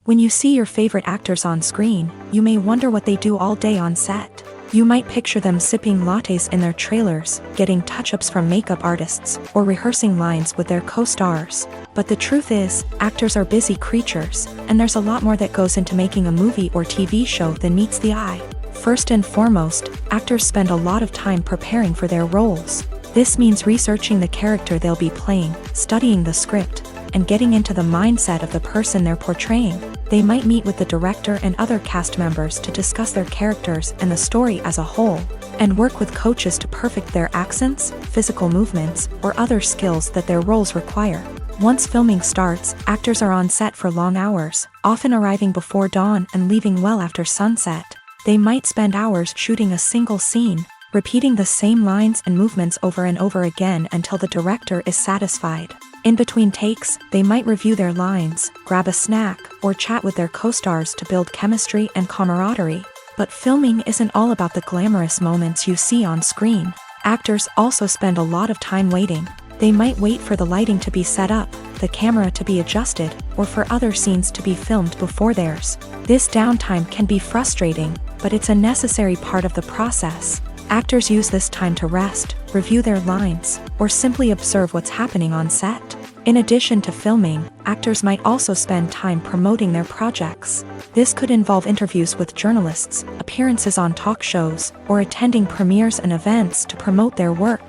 When you see your favorite actors on screen, you may wonder what they do all day on set. You might picture them sipping lattes in their trailers, getting touch-ups from makeup artists, or rehearsing lines with their co-stars. But the truth is, actors are busy creatures, and there's a lot more that goes into making a movie or TV show than meets the eye. First and foremost, actors spend a lot of time preparing for their roles. This means researching the character they'll be playing, studying the script, and getting into the mindset of the person they're portraying. They might meet with the director and other cast members to discuss their characters and the story as a whole. and work with coaches to perfect their accents, physical movements, or other skills that their roles require. Once filming starts, actors are on set for long hours, often arriving before dawn and leaving well after sunset. They might spend hours shooting a single scene, repeating the same lines and movements over and over again until the director is satisfied. In between takes, they might review their lines, grab a snack, or chat with their co-stars to build chemistry and camaraderie. But filming isn't all about the glamorous moments you see on screen. Actors also spend a lot of time waiting. They might wait for the lighting to be set up, the camera to be adjusted, or for other scenes to be filmed before theirs. This downtime can be frustrating, but it's a necessary part of the process. Actors use this time to rest, review their lines, or simply observe what's happening on set. In addition to filming, actors might also spend time promoting their projects. This could involve interviews with journalists, appearances on talk shows, or attending premieres and events to promote their work.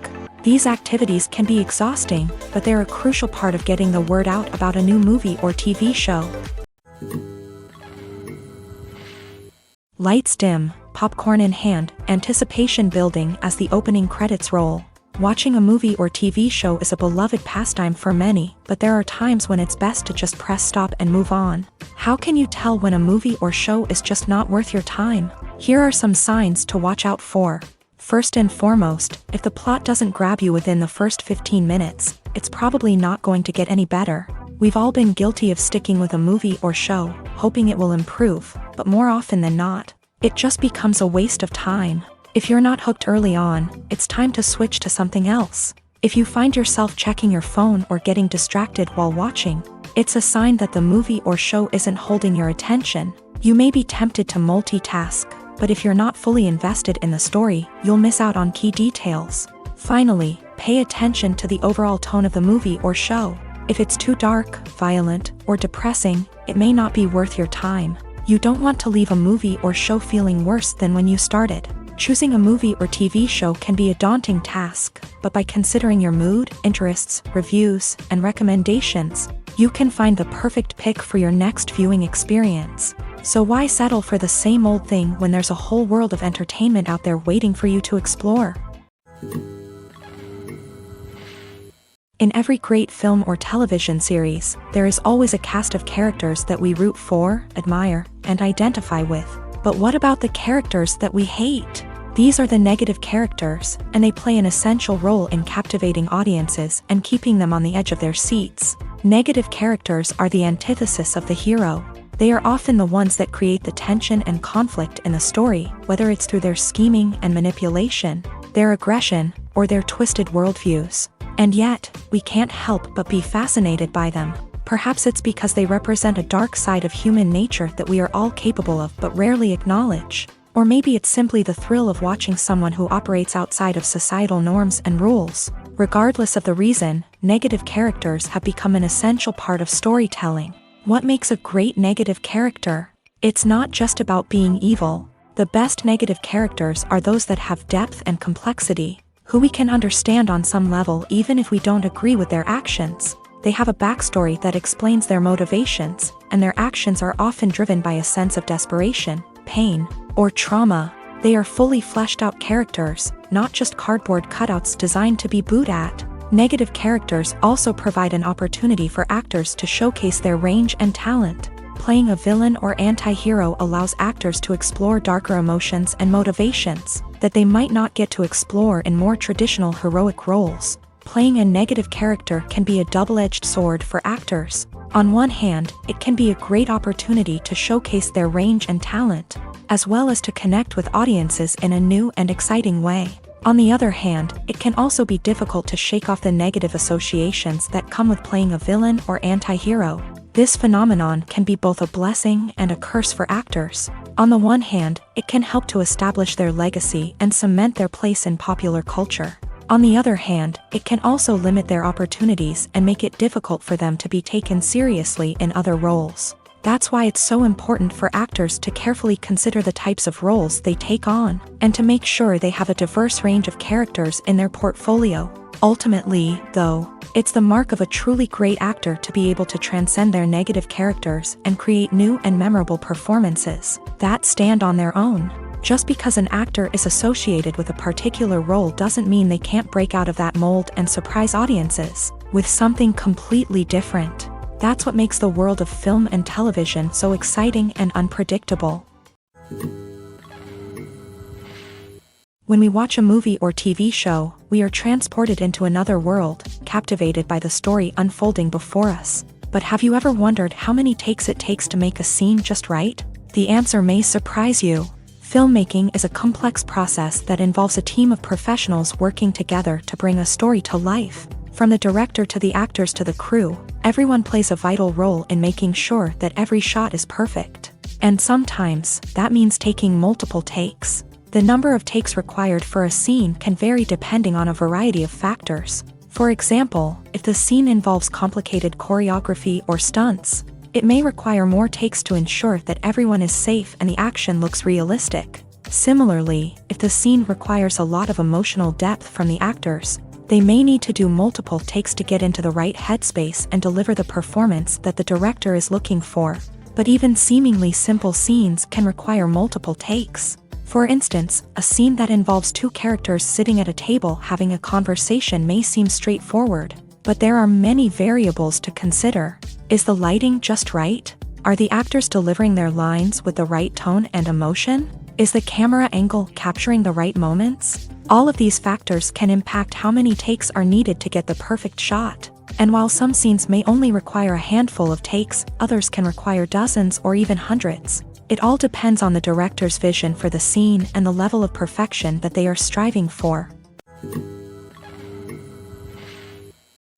These activities can be exhausting, but they're a crucial part of getting the word out about a new movie or TV show. Lights dim, popcorn in hand, anticipation building as the opening credits roll. Watching a movie or TV show is a beloved pastime for many, but there are times when it's best to just press stop and move on. How can you tell when a movie or show is just not worth your time? Here are some signs to watch out for. First and foremost, if the plot doesn't grab you within the first 15 minutes, it's probably not going to get any better. We've all been guilty of sticking with a movie or show, hoping it will improve, but more often than not, it just becomes a waste of time. If you're not hooked early on, it's time to switch to something else. If you find yourself checking your phone or getting distracted while watching, it's a sign that the movie or show isn't holding your attention. You may be tempted to multitask, but if you're not fully invested in the story, you'll miss out on key details. Finally, pay attention to the overall tone of the movie or show. If it's too dark, violent, or depressing, it may not be worth your time. You don't want to leave a movie or show feeling worse than when you started. Choosing a movie or TV show can be a daunting task, but by considering your mood, interests, reviews, and recommendations, you can find the perfect pick for your next viewing experience. So why settle for the same old thing when there's a whole world of entertainment out there waiting for you to explore? In every great film or television series, there is always a cast of characters that we root for, admire, and identify with. But what about the characters that we hate? These are the negative characters, and they play an essential role in captivating audiences and keeping them on the edge of their seats. Negative characters are the antithesis of the hero. They are often the ones that create the tension and conflict in the story, whether it's through their scheming and manipulation, their aggression, or their twisted worldviews. And yet, we can't help but be fascinated by them. Perhaps it's because they represent a dark side of human nature that we are all capable of but rarely acknowledge. Or maybe it's simply the thrill of watching someone who operates outside of societal norms and rules. Regardless of the reason, negative characters have become an essential part of storytelling. What makes a great negative character? It's not just about being evil. The best negative characters are those that have depth and complexity, who we can understand on some level even if we don't agree with their actions. They have a backstory that explains their motivations, and their actions are often driven by a sense of desperation, pain, or trauma. They are fully fleshed out characters, not just cardboard cutouts designed to be booed at. Negative characters also provide an opportunity for actors to showcase their range and talent. Playing a villain or anti-hero allows actors to explore darker emotions and motivations that they might not get to explore in more traditional heroic roles. Playing a negative character can be a double-edged sword for actors. On one hand, it can be a great opportunity to showcase their range and talent, as well as to connect with audiences in a new and exciting way. On the other hand, it can also be difficult to shake off the negative associations that come with playing a villain or anti-hero. This phenomenon can be both a blessing and a curse for actors. On the one hand, it can help to establish their legacy and cement their place in popular culture. On the other hand, it can also limit their opportunities and make it difficult for them to be taken seriously in other roles. That's why it's so important for actors to carefully consider the types of roles they take on, and to make sure they have a diverse range of characters in their portfolio. Ultimately, though, it's the mark of a truly great actor to be able to transcend their negative characters and create new and memorable performances that stand on their own. Just because an actor is associated with a particular role doesn't mean they can't break out of that mold and surprise audiences with something completely different. That's what makes the world of film and television so exciting and unpredictable. When we watch a movie or TV show, we are transported into another world, captivated by the story unfolding before us. But have you ever wondered how many takes it takes to make a scene just right? The answer may surprise you. Filmmaking is a complex process that involves a team of professionals working together to bring a story to life. From the director to the actors to the crew, everyone plays a vital role in making sure that every shot is perfect. And sometimes, that means taking multiple takes. The number of takes required for a scene can vary depending on a variety of factors. For example, if the scene involves complicated choreography or stunts, it may require more takes to ensure that everyone is safe and the action looks realistic. Similarly, if the scene requires a lot of emotional depth from the actors, they may need to do multiple takes to get into the right headspace and deliver the performance that the director is looking for. But even seemingly simple scenes can require multiple takes. For instance, a scene that involves two characters sitting at a table having a conversation may seem straightforward, but there are many variables to consider. Is the lighting just right? Are the actors delivering their lines with the right tone and emotion? Is the camera angle capturing the right moments? All of these factors can impact how many takes are needed to get the perfect shot. And while some scenes may only require a handful of takes, others can require dozens or even hundreds. It all depends on the director's vision for the scene and the level of perfection that they are striving for.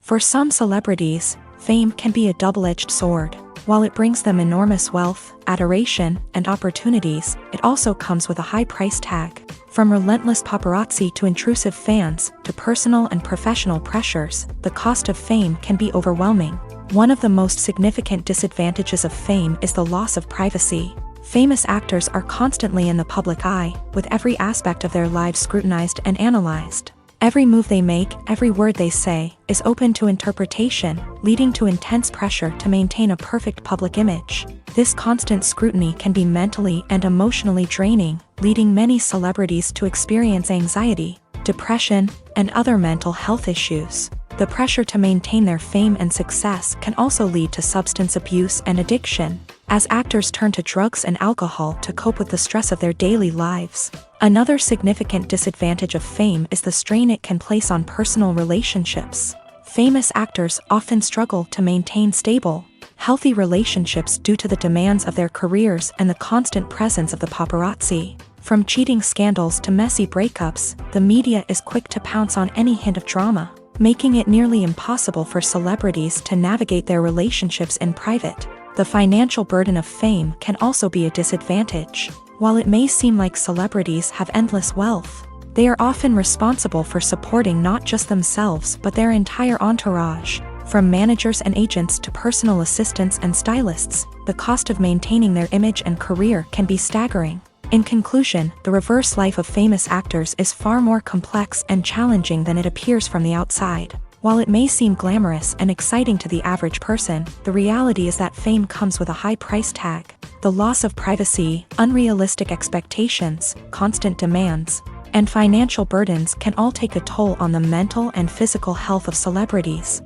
For some celebrities, fame can be a double-edged sword. While it brings them enormous wealth, adoration, and opportunities, it also comes with a high price tag. From relentless paparazzi to intrusive fans, to personal and professional pressures, the cost of fame can be overwhelming. One of the most significant disadvantages of fame is the loss of privacy. Famous actors are constantly in the public eye, with every aspect of their lives scrutinized and analyzed. Every move they make, every word they say, is open to interpretation, leading to intense pressure to maintain a perfect public image. This constant scrutiny can be mentally and emotionally draining, leading many celebrities to experience anxiety, depression, and other mental health issues. The pressure to maintain their fame and success can also lead to substance abuse and addiction, as actors turn to drugs and alcohol to cope with the stress of their daily lives. Another significant disadvantage of fame is the strain it can place on personal relationships. Famous actors often struggle to maintain stable, healthy relationships due to the demands of their careers and the constant presence of the paparazzi. From cheating scandals to messy breakups, the media is quick to pounce on any hint of drama, making it nearly impossible for celebrities to navigate their relationships in private. The financial burden of fame can also be a disadvantage. While it may seem like celebrities have endless wealth, they are often responsible for supporting not just themselves but their entire entourage. From managers and agents to personal assistants and stylists, the cost of maintaining their image and career can be staggering. In conclusion, the reverse life of famous actors is far more complex and challenging than it appears from the outside. While it may seem glamorous and exciting to the average person, the reality is that fame comes with a high price tag. The loss of privacy, unrealistic expectations, constant demands, and financial burdens can all take a toll on the mental and physical health of celebrities.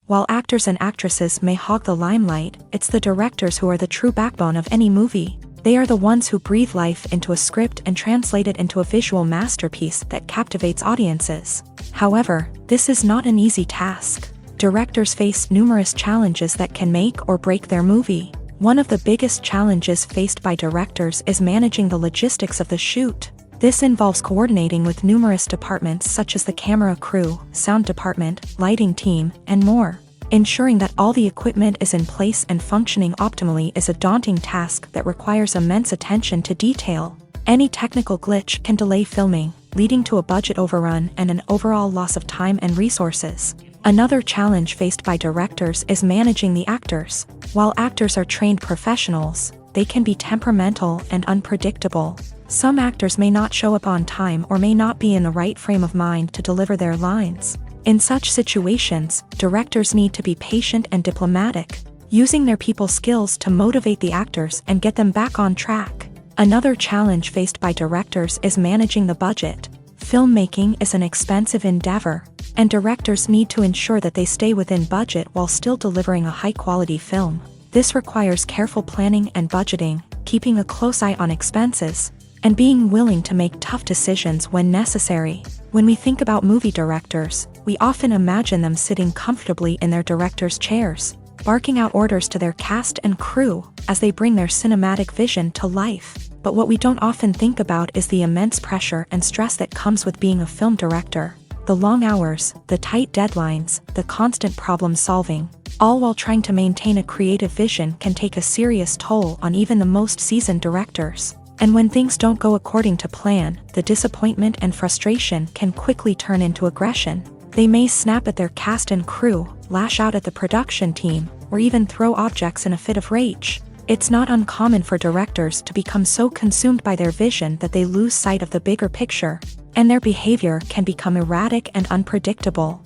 While actors and actresses may hog the limelight, it's the directors who are the true backbone of any movie. They are the ones who breathe life into a script and translate it into a visual masterpiece that captivates audiences. However, this is not an easy task. Directors face numerous challenges that can make or break their movie. One of the biggest challenges faced by directors is managing the logistics of the shoot. This involves coordinating with numerous departments such as the camera crew, sound department, lighting team, and more. Ensuring that all the equipment is in place and functioning optimally is a daunting task that requires immense attention to detail. Any technical glitch can delay filming, leading to a budget overrun and an overall loss of time and resources. Another challenge faced by directors is managing the actors. While actors are trained professionals, they can be temperamental and unpredictable. Some actors may not show up on time or may not be in the right frame of mind to deliver their lines. In such situations, directors need to be patient and diplomatic, using their people skills to motivate the actors and get them back on track. Another challenge faced by directors is managing the budget. Filmmaking is an expensive endeavor, and directors need to ensure that they stay within budget while still delivering a high-quality film. This requires careful planning and budgeting, keeping a close eye on expenses, and being willing to make tough decisions when necessary. When we think about movie directors, we often imagine them sitting comfortably in their director's chairs, barking out orders to their cast and crew as they bring their cinematic vision to life. But what we don't often think about is the immense pressure and stress that comes with being a film director. The long hours, the tight deadlines, the constant problem solving, all while trying to maintain a creative vision can take a serious toll on even the most seasoned directors. And when things don't go according to plan, the disappointment and frustration can quickly turn into aggression. They may snap at their cast and crew, lash out at the production team, or even throw objects in a fit of rage. It's not uncommon for directors to become so consumed by their vision that they lose sight of the bigger picture, and their behavior can become erratic and unpredictable.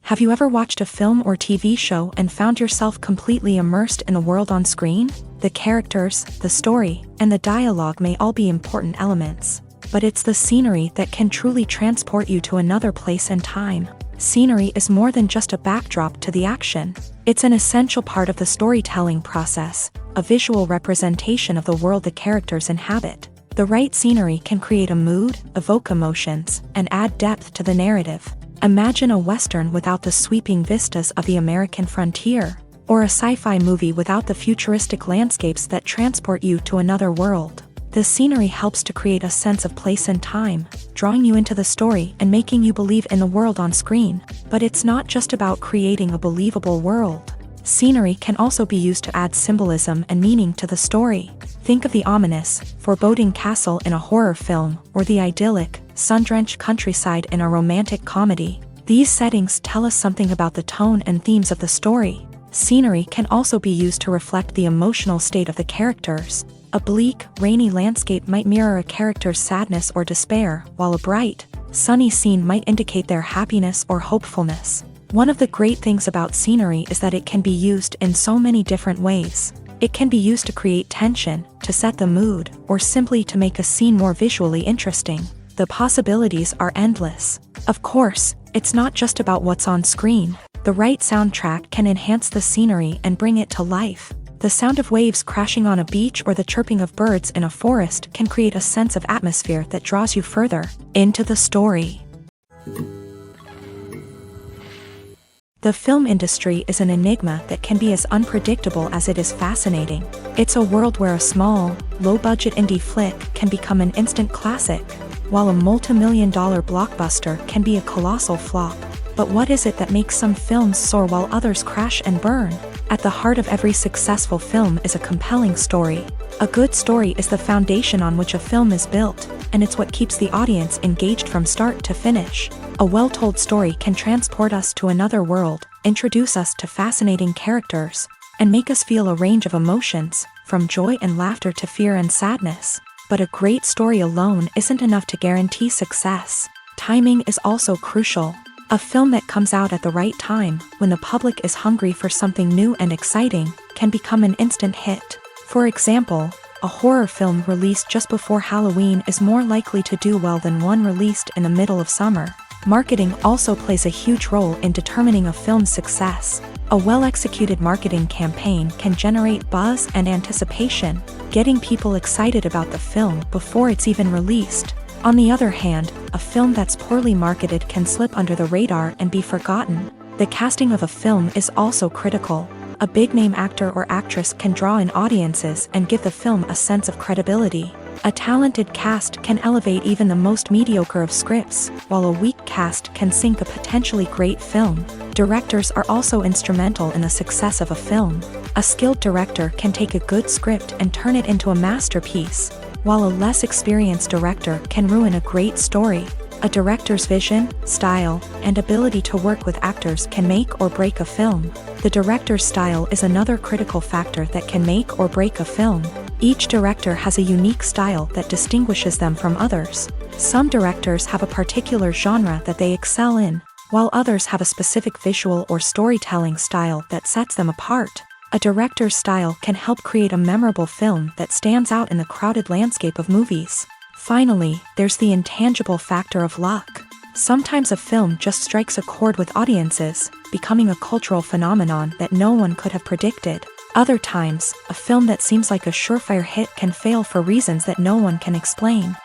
Have you ever watched a film or TV show and found yourself completely immersed in the world on screen? The characters, the story, and the dialogue may all be important elements, but it's the scenery that can truly transport you to another place and time. Scenery is more than just a backdrop to the action. It's an essential part of the storytelling process, a visual representation of the world the characters inhabit. The right scenery can create a mood, evoke emotions, and add depth to the narrative. Imagine a Western without the sweeping vistas of the American frontier, or a sci-fi movie without the futuristic landscapes that transport you to another world. The scenery helps to create a sense of place and time, drawing you into the story and making you believe in the world on screen. But it's not just about creating a believable world. Scenery can also be used to add symbolism and meaning to the story. Think of the ominous, foreboding castle in a horror film, or the idyllic, sun-drenched countryside in a romantic comedy. These settings tell us something about the tone and themes of the story. Scenery can also be used to reflect the emotional state of the characters. A bleak, rainy landscape might mirror a character's sadness or despair, while a bright, sunny scene might indicate their happiness or hopefulness. One of the great things about scenery is that it can be used in so many different ways. It can be used to create tension, to set the mood, or simply to make a scene more visually interesting. The possibilities are endless. Of course, it's not just about what's on screen. The right soundtrack can enhance the scenery and bring it to life. The sound of waves crashing on a beach or the chirping of birds in a forest can create a sense of atmosphere that draws you further into the story. The film industry is an enigma that can be as unpredictable as it is fascinating. It's a world where a small, low-budget indie flick can become an instant classic, while a multi-million-dollar blockbuster can be a colossal flop. But what is it that makes some films soar while others crash and burn? At the heart of every successful film is a compelling story. A good story is the foundation on which a film is built, and it's what keeps the audience engaged from start to finish. A well-told story can transport us to another world, introduce us to fascinating characters, and make us feel a range of emotions, from joy and laughter to fear and sadness. But a great story alone isn't enough to guarantee success. Timing is also crucial. A film that comes out at the right time, when the public is hungry for something new and exciting, can become an instant hit. For example, a horror film released just before Halloween is more likely to do well than one released in the middle of summer. Marketing also plays a huge role in determining a film's success. A well-executed marketing campaign can generate buzz and anticipation, getting people excited about the film before it's even released. On the other hand, a film that's poorly marketed can slip under the radar and be forgotten. The casting of a film is also critical. A big-name actor or actress can draw in audiences and give the film a sense of credibility. A talented cast can elevate even the most mediocre of scripts, while a weak cast can sink a potentially great film. Directors are also instrumental in the success of a film. A skilled director can take a good script and turn it into a masterpiece, while a less experienced director can ruin a great story. A director's vision, style, and ability to work with actors can make or break a film. The director's style is another critical factor that can make or break a film. Each director has a unique style that distinguishes them from others. Some directors have a particular genre that they excel in, while others have a specific visual or storytelling style that sets them apart. A director's style can help create a memorable film that stands out in the crowded landscape of movies. Finally, there's the intangible factor of luck. Sometimes a film just strikes a chord with audiences, becoming a cultural phenomenon that no one could have predicted. Other times, a film that seems like a surefire hit can fail for reasons that no one can explain.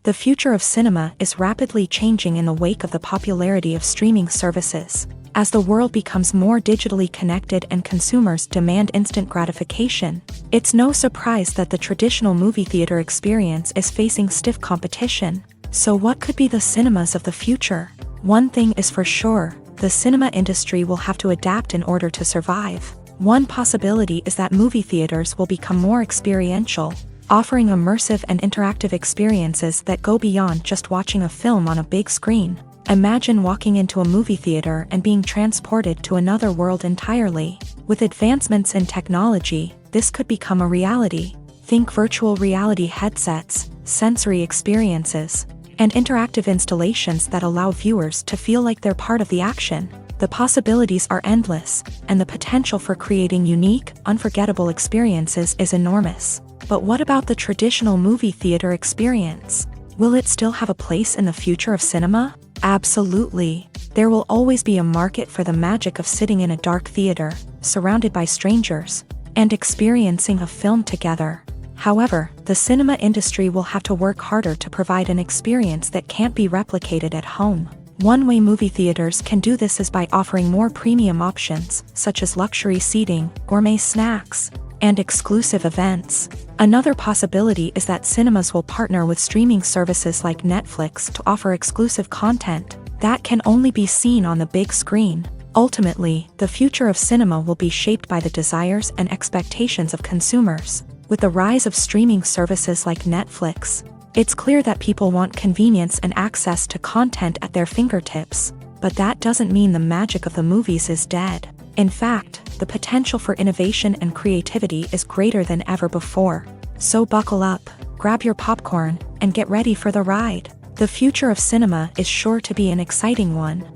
The future of cinema is rapidly changing in the wake of the popularity of streaming services. As the world becomes more digitally connected and consumers demand instant gratification, it's no surprise that the traditional movie theater experience is facing stiff competition. So what could be the cinemas of the future? One thing is for sure, the cinema industry will have to adapt in order to survive. One possibility is that movie theaters will become more experiential, offering immersive and interactive experiences that go beyond just watching a film on a big screen. Imagine walking into a movie theater and being transported to another world entirely. With advancements in technology, this could become a reality. Think virtual reality headsets, sensory experiences, and interactive installations that allow viewers to feel like they're part of the action. The possibilities are endless, and the potential for creating unique, unforgettable experiences is enormous. But what about the traditional movie theater experience? Will it still have a place in the future of cinema? Absolutely. There will always be a market for the magic of sitting in a dark theater, surrounded by strangers, and experiencing a film together. However, the cinema industry will have to work harder to provide an experience that can't be replicated at home. One way movie theaters can do this is by offering more premium options, such as luxury seating, gourmet snacks, and exclusive events. Another possibility is that cinemas will partner with streaming services like Netflix to offer exclusive content that can only be seen on the big screen. Ultimately, the future of cinema will be shaped by the desires and expectations of consumers. With the rise of streaming services like Netflix, it's clear that people want convenience and access to content at their fingertips. But that doesn't mean the magic of the movies is dead. In fact, the potential for innovation and creativity is greater than ever before. So buckle up, grab your popcorn, and get ready for the ride. The future of cinema is sure to be an exciting one.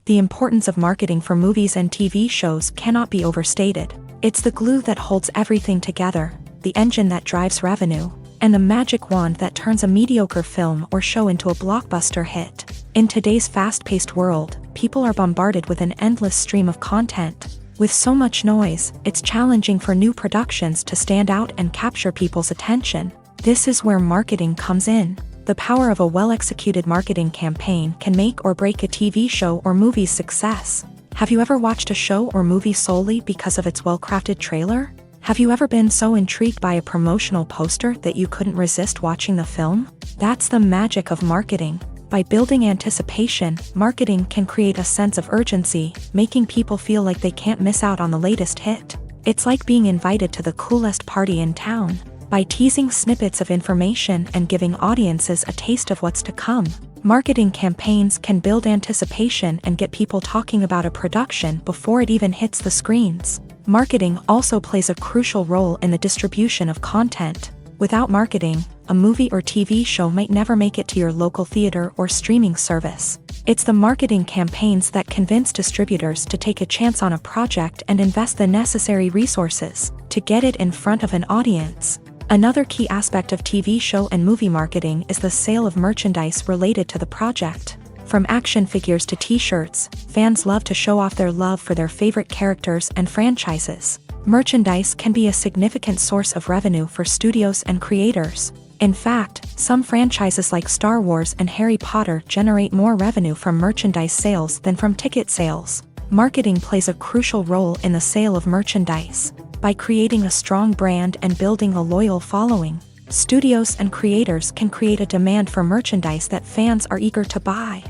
The importance of marketing for movies and TV shows cannot be overstated. It's the glue that holds everything together, the engine that drives revenue, and the magic wand that turns a mediocre film or show into a blockbuster hit. In today's fast-paced world, people are bombarded with an endless stream of content. With so much noise, it's challenging for new productions to stand out and capture people's attention. This is where marketing comes in. The power of a well-executed marketing campaign can make or break a TV show or movie's success. Have you ever watched a show or movie solely because of its well-crafted trailer? Have you ever been so intrigued by a promotional poster that you couldn't resist watching the film? That's the magic of marketing. By building anticipation, marketing can create a sense of urgency, making people feel like they can't miss out on the latest hit. It's like being invited to the coolest party in town. By teasing snippets of information and giving audiences a taste of what's to come, marketing campaigns can build anticipation and get people talking about a production before it even hits the screens. Marketing also plays a crucial role in the distribution of content. Without marketing, a movie or TV show might never make it to your local theater or streaming service. It's the marketing campaigns that convince distributors to take a chance on a project and invest the necessary resources to get it in front of an audience. Another key aspect of TV show and movie marketing is the sale of merchandise related to the project. From action figures to t-shirts, fans love to show off their love for their favorite characters and franchises. Merchandise can be a significant source of revenue for studios and creators. In fact, some franchises like Star Wars and Harry Potter generate more revenue from merchandise sales than from ticket sales. Marketing plays a crucial role in the sale of merchandise. By creating a strong brand and building a loyal following, studios and creators can create a demand for merchandise that fans are eager to buy.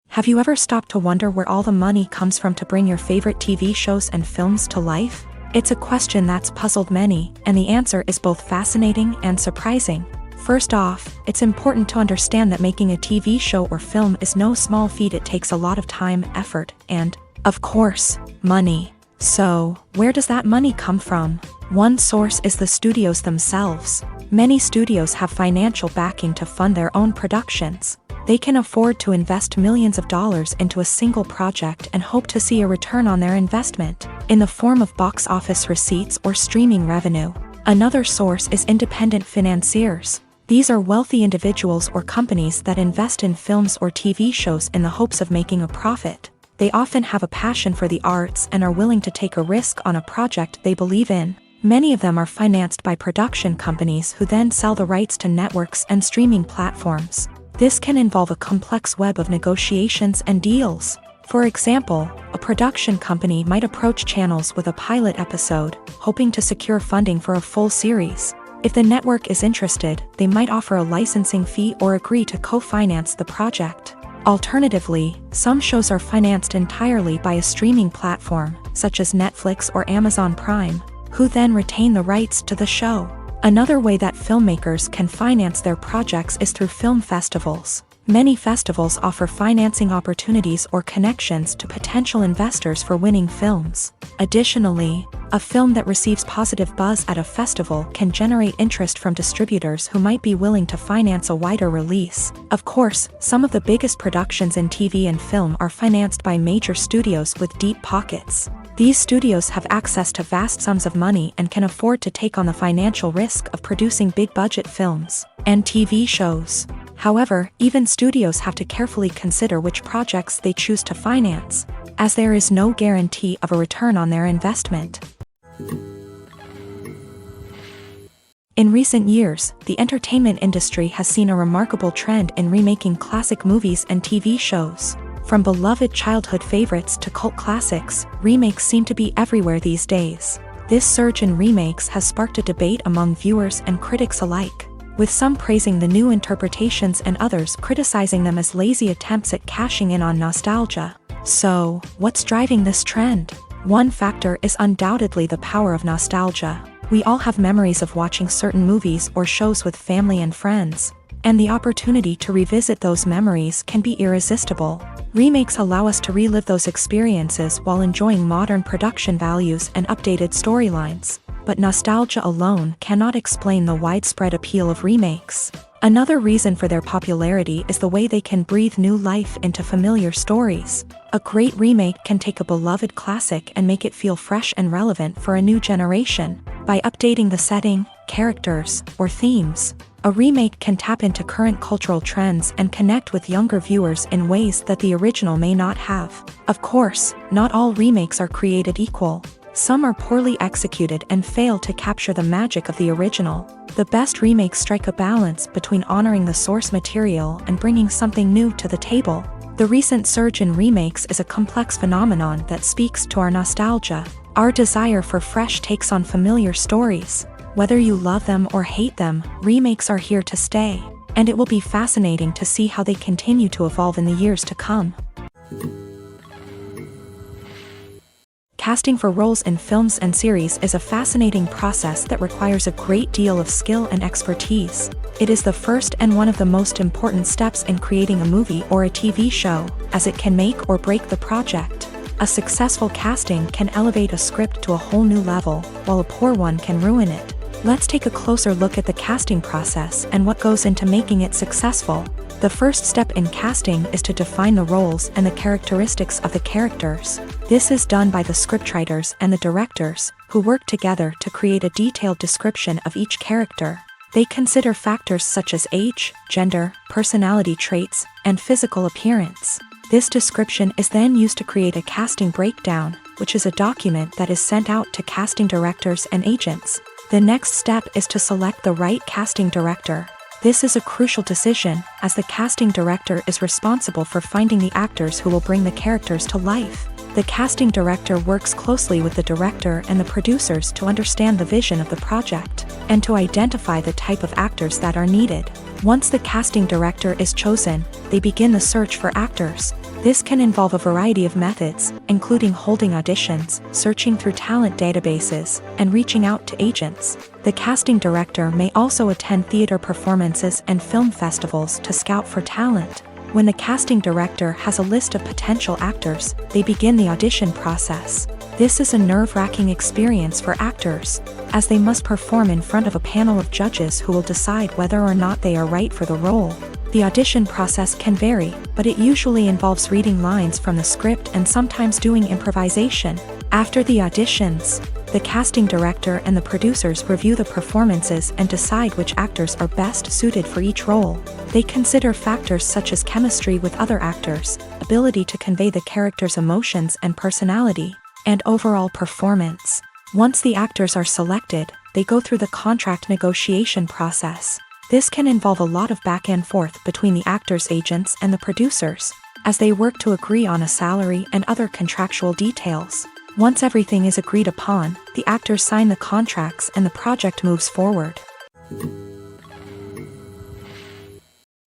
Have you ever stopped to wonder where all the money comes from to bring your favorite TV shows and films to life? It's a question that's puzzled many, and the answer is both fascinating and surprising. First off, it's important to understand that making a TV show or film is no small feat. It takes a lot of time, effort, and, of course, money. So, where does that money come from? One source is the studios themselves. Many studios have financial backing to fund their own productions. They can afford to invest millions of dollars into a single project and hope to see a return on their investment, in the form of box office receipts or streaming revenue. Another source is independent financiers. These are wealthy individuals or companies that invest in films or TV shows in the hopes of making a profit. They often have a passion for the arts and are willing to take a risk on a project they believe in. Many of them are financed by production companies who then sell the rights to networks and streaming platforms. This can involve a complex web of negotiations and deals. For example, a production company might approach channels with a pilot episode, hoping to secure funding for a full series. If the network is interested, they might offer a licensing fee or agree to co-finance the project. Alternatively, some shows are financed entirely by a streaming platform, such as Netflix or Amazon Prime, who then retain the rights to the show. Another way that filmmakers can finance their projects is through film festivals. Many festivals offer financing opportunities or connections to potential investors for winning films. Additionally, a film that receives positive buzz at a festival can generate interest from distributors who might be willing to finance a wider release. Of course, some of the biggest productions in TV and film are financed by major studios with deep pockets. These studios have access to vast sums of money and can afford to take on the financial risk of producing big-budget films and TV shows. However, even studios have to carefully consider which projects they choose to finance, as there is no guarantee of a return on their investment. In recent years, the entertainment industry has seen a remarkable trend in remaking classic movies and TV shows. From beloved childhood favorites to cult classics, remakes seem to be everywhere these days. This surge in remakes has sparked a debate among viewers and critics alike, with some praising the new interpretations and others criticizing them as lazy attempts at cashing in on nostalgia. So, what's driving this trend? One factor is undoubtedly the power of nostalgia. We all have memories of watching certain movies or shows with family and friends, and the opportunity to revisit those memories can be irresistible. Remakes allow us to relive those experiences while enjoying modern production values and updated storylines. But nostalgia alone cannot explain the widespread appeal of remakes. Another reason for their popularity is the way they can breathe new life into familiar stories. A great remake can take a beloved classic and make it feel fresh and relevant for a new generation. By updating the setting, characters, or themes, a remake can tap into current cultural trends and connect with younger viewers in ways that the original may not have. Of course, not all remakes are created equal. Some are poorly executed and fail to capture the magic of the original. The best remakes strike a balance between honoring the source material and bringing something new to the table. The recent surge in remakes is a complex phenomenon that speaks to our nostalgia, our desire for fresh takes on familiar stories. Whether you love them or hate them, remakes are here to stay, and it will be fascinating to see how they continue to evolve in the years to come. Casting for roles in films and series is a fascinating process that requires a great deal of skill and expertise. It is the first and one of the most important steps in creating a movie or a TV show, as it can make or break the project. A successful casting can elevate a script to a whole new level, while a poor one can ruin it. Let's take a closer look at the casting process and what goes into making it successful. The first step in casting is to define the roles and the characteristics of the characters. This is done by the scriptwriters and the directors, who work together to create a detailed description of each character. They consider factors such as age, gender, personality traits, and physical appearance. This description is then used to create a casting breakdown, which is a document that is sent out to casting directors and agents. The next step is to select the right casting director. This is a crucial decision, as the casting director is responsible for finding the actors who will bring the characters to life. The casting director works closely with the director and the producers to understand the vision of the project, and to identify the type of actors that are needed. Once the casting director is chosen, they begin the search for actors. This can involve a variety of methods, including holding auditions, searching through talent databases, and reaching out to agents. The casting director may also attend theater performances and film festivals to scout for talent. When the casting director has a list of potential actors, they begin the audition process. This is a nerve-wracking experience for actors, as they must perform in front of a panel of judges who will decide whether or not they are right for the role. The audition process can vary, but it usually involves reading lines from the script and sometimes doing improvisation. After the auditions, the casting director and the producers review the performances and decide which actors are best suited for each role. They consider factors such as chemistry with other actors, ability to convey the character's emotions and personality, and overall performance. Once the actors are selected, they go through the contract negotiation process. This can involve a lot of back and forth between the actors' agents and the producers, as they work to agree on a salary and other contractual details. Once everything is agreed upon, the actors sign the contracts and the project moves forward.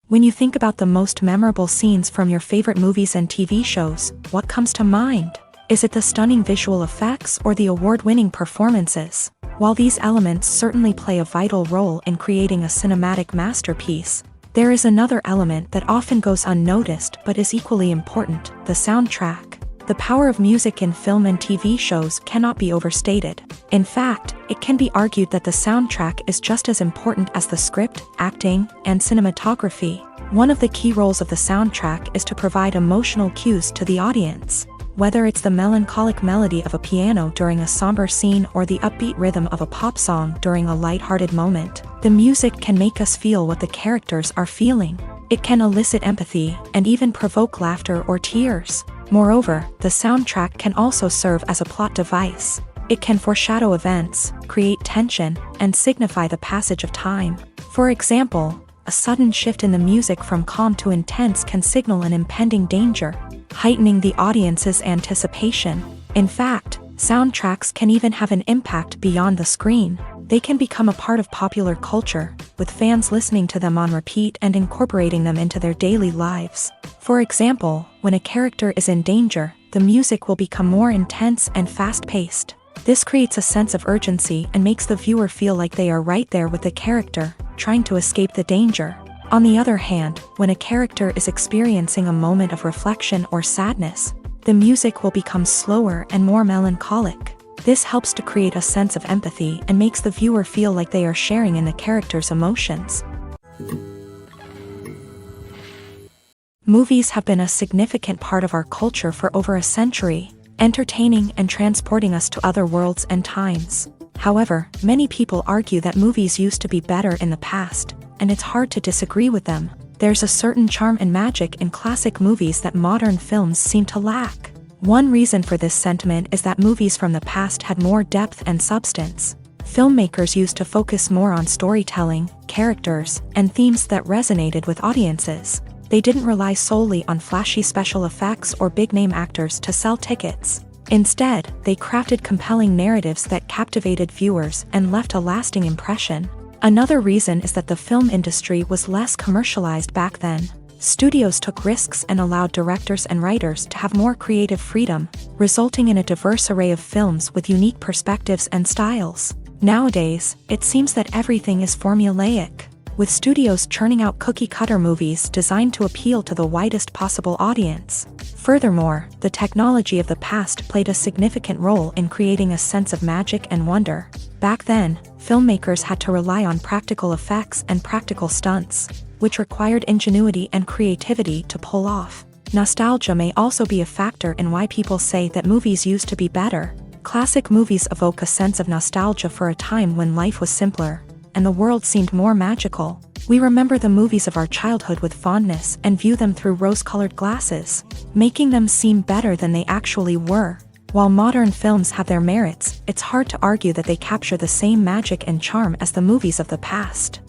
When you think about the most memorable scenes from your favorite movies and TV shows, what comes to mind? Is it the stunning visual effects or the award-winning performances? While these elements certainly play a vital role in creating a cinematic masterpiece, there is another element that often goes unnoticed but is equally important: the soundtrack. The power of music in film and TV shows cannot be overstated. In fact, it can be argued that the soundtrack is just as important as the script, acting, and cinematography. One of the key roles of the soundtrack is to provide emotional cues to the audience. Whether it's the melancholic melody of a piano during a somber scene or the upbeat rhythm of a pop song during a light-hearted moment, the music can make us feel what the characters are feeling. It can elicit empathy and even provoke laughter or tears. Moreover, the soundtrack can also serve as a plot device. It can foreshadow events, create tension, and signify the passage of time. For example, a sudden shift in the music from calm to intense can signal an impending danger, heightening the audience's anticipation. In fact, soundtracks can even have an impact beyond the screen. They can become a part of popular culture, with fans listening to them on repeat and incorporating them into their daily lives. For example, when a character is in danger, the music will become more intense and fast-paced. This creates a sense of urgency and makes the viewer feel like they are right there with the character, trying to escape the danger. On the other hand, when a character is experiencing a moment of reflection or sadness, the music will become slower and more melancholic. This helps to create a sense of empathy and makes the viewer feel like they are sharing in the character's emotions. Movies have been a significant part of our culture for over a century, entertaining and transporting us to other worlds and times. However, many people argue that movies used to be better in the past, and it's hard to disagree with them. There's a certain charm and magic in classic movies that modern films seem to lack. One reason for this sentiment is that movies from the past had more depth and substance. Filmmakers used to focus more on storytelling, characters, and themes that resonated with audiences. They didn't rely solely on flashy special effects or big-name actors to sell tickets. Instead, they crafted compelling narratives that captivated viewers and left a lasting impression. Another reason is that the film industry was less commercialized back then. Studios took risks and allowed directors and writers to have more creative freedom, resulting in a diverse array of films with unique perspectives and styles. Nowadays, it seems that everything is formulaic, with studios churning out cookie-cutter movies designed to appeal to the widest possible audience. Furthermore, the technology of the past played a significant role in creating a sense of magic and wonder. Back then, filmmakers had to rely on practical effects and practical stunts, which required ingenuity and creativity to pull off. Nostalgia may also be a factor in why people say that movies used to be better. Classic movies evoke a sense of nostalgia for a time when life was simpler, and the world seemed more magical. We remember the movies of our childhood with fondness and view them through rose-colored glasses, making them seem better than they actually were. While modern films have their merits, it's hard to argue that they capture the same magic and charm as the movies of the past.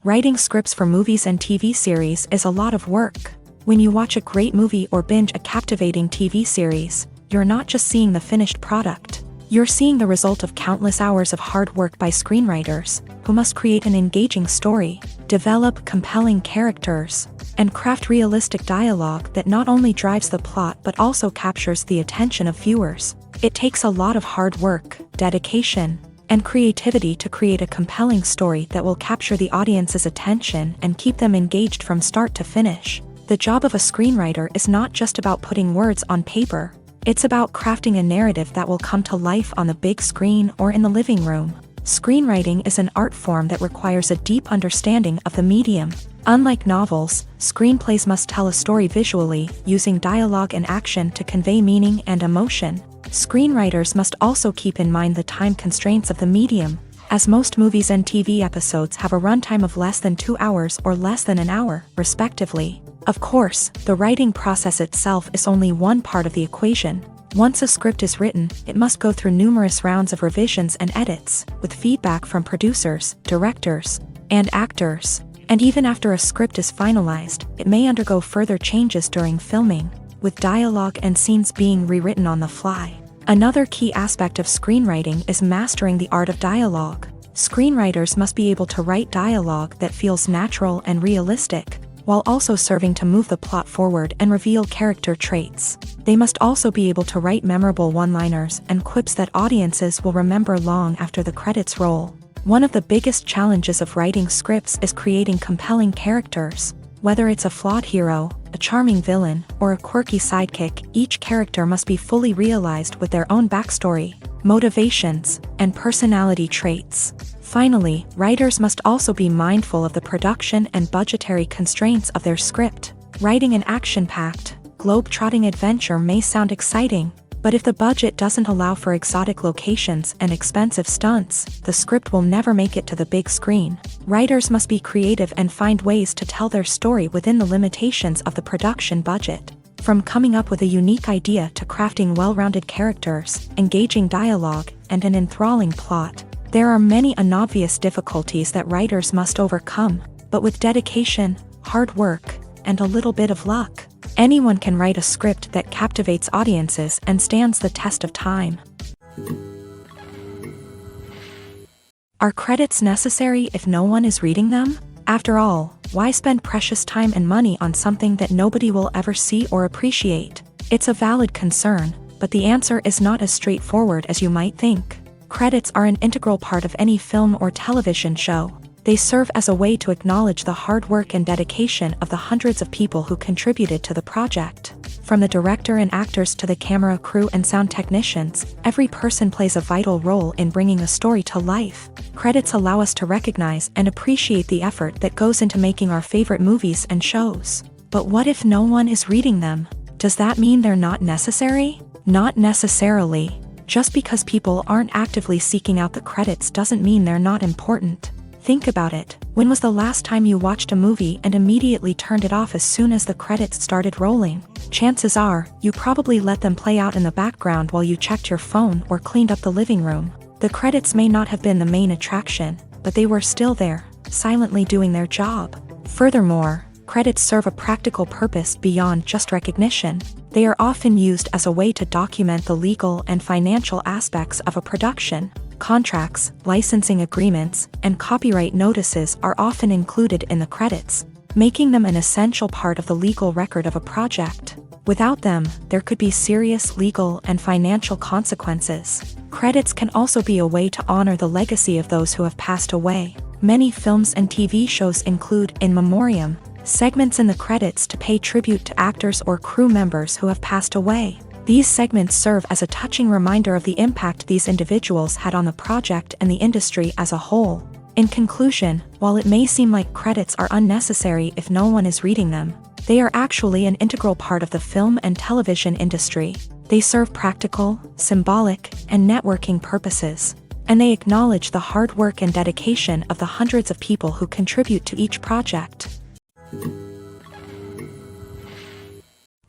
Writing scripts for movies and TV series is a lot of work. When you watch a great movie or binge a captivating TV series, you're not just seeing the finished product. You're seeing the result of countless hours of hard work by screenwriters, who must create an engaging story, develop compelling characters, and craft realistic dialogue that not only drives the plot but also captures the attention of viewers. It takes a lot of hard work, dedication, and creativity to create a compelling story that will capture the audience's attention and keep them engaged from start to finish. The job of a screenwriter is not just about putting words on paper. It's about crafting a narrative that will come to life on the big screen or in the living room. Screenwriting is an art form that requires a deep understanding of the medium. Unlike novels, screenplays must tell a story visually, using dialogue and action to convey meaning and emotion. Screenwriters must also keep in mind the time constraints of the medium, as most movies and TV episodes have a runtime of less than 2 hours or less than an hour, respectively. Of course, the writing process itself is only one part of the equation. Once a script is written, it must go through numerous rounds of revisions and edits, with feedback from producers, directors, and actors. And even after a script is finalized, it may undergo further changes during filming, with dialogue and scenes being rewritten on the fly. Another key aspect of screenwriting is mastering the art of dialogue. Screenwriters must be able to write dialogue that feels natural and realistic, while also serving to move the plot forward and reveal character traits. They must also be able to write memorable one-liners and quips that audiences will remember long after the credits roll. One of the biggest challenges of writing scripts is creating compelling characters. Whether it's a flawed hero, a charming villain, or a quirky sidekick, each character must be fully realized with their own backstory, motivations, and personality traits. Finally, writers must also be mindful of the production and budgetary constraints of their script. Writing an action-packed, globe-trotting adventure may sound exciting, but if the budget doesn't allow for exotic locations and expensive stunts, the script will never make it to the big screen. Writers must be creative and find ways to tell their story within the limitations of the production budget. From coming up with a unique idea to crafting well-rounded characters, engaging dialogue, and an enthralling plot, there are many unobvious difficulties that writers must overcome, but with dedication, hard work, and a little bit of luck, anyone can write a script that captivates audiences and stands the test of time. Are credits necessary if no one is reading them? After all, why spend precious time and money on something that nobody will ever see or appreciate? It's a valid concern, but the answer is not as straightforward as you might think. Credits are an integral part of any film or television show. They serve as a way to acknowledge the hard work and dedication of the hundreds of people who contributed to the project. From the director and actors to the camera crew and sound technicians, every person plays a vital role in bringing a story to life. Credits allow us to recognize and appreciate the effort that goes into making our favorite movies and shows. But what if no one is reading them? Does that mean they're not necessary? Not necessarily. Just because people aren't actively seeking out the credits doesn't mean they're not important. Think about it. When was the last time you watched a movie and immediately turned it off as soon as the credits started rolling? Chances are, you probably let them play out in the background while you checked your phone or cleaned up the living room. The credits may not have been the main attraction, but they were still there, silently doing their job. Furthermore, credits serve a practical purpose beyond just recognition. They are often used as a way to document the legal and financial aspects of a production. Contracts, licensing agreements, and copyright notices are often included in the credits, making them an essential part of the legal record of a project. Without them, there could be serious legal and financial consequences. Credits can also be a way to honor the legacy of those who have passed away. Many films and TV shows include in memoriam segments in the credits to pay tribute to actors or crew members who have passed away. These segments serve as a touching reminder of the impact these individuals had on the project and the industry as a whole. In conclusion, while it may seem like credits are unnecessary if no one is reading them, they are actually an integral part of the film and television industry. They serve practical, symbolic, and networking purposes, and they acknowledge the hard work and dedication of the hundreds of people who contribute to each project.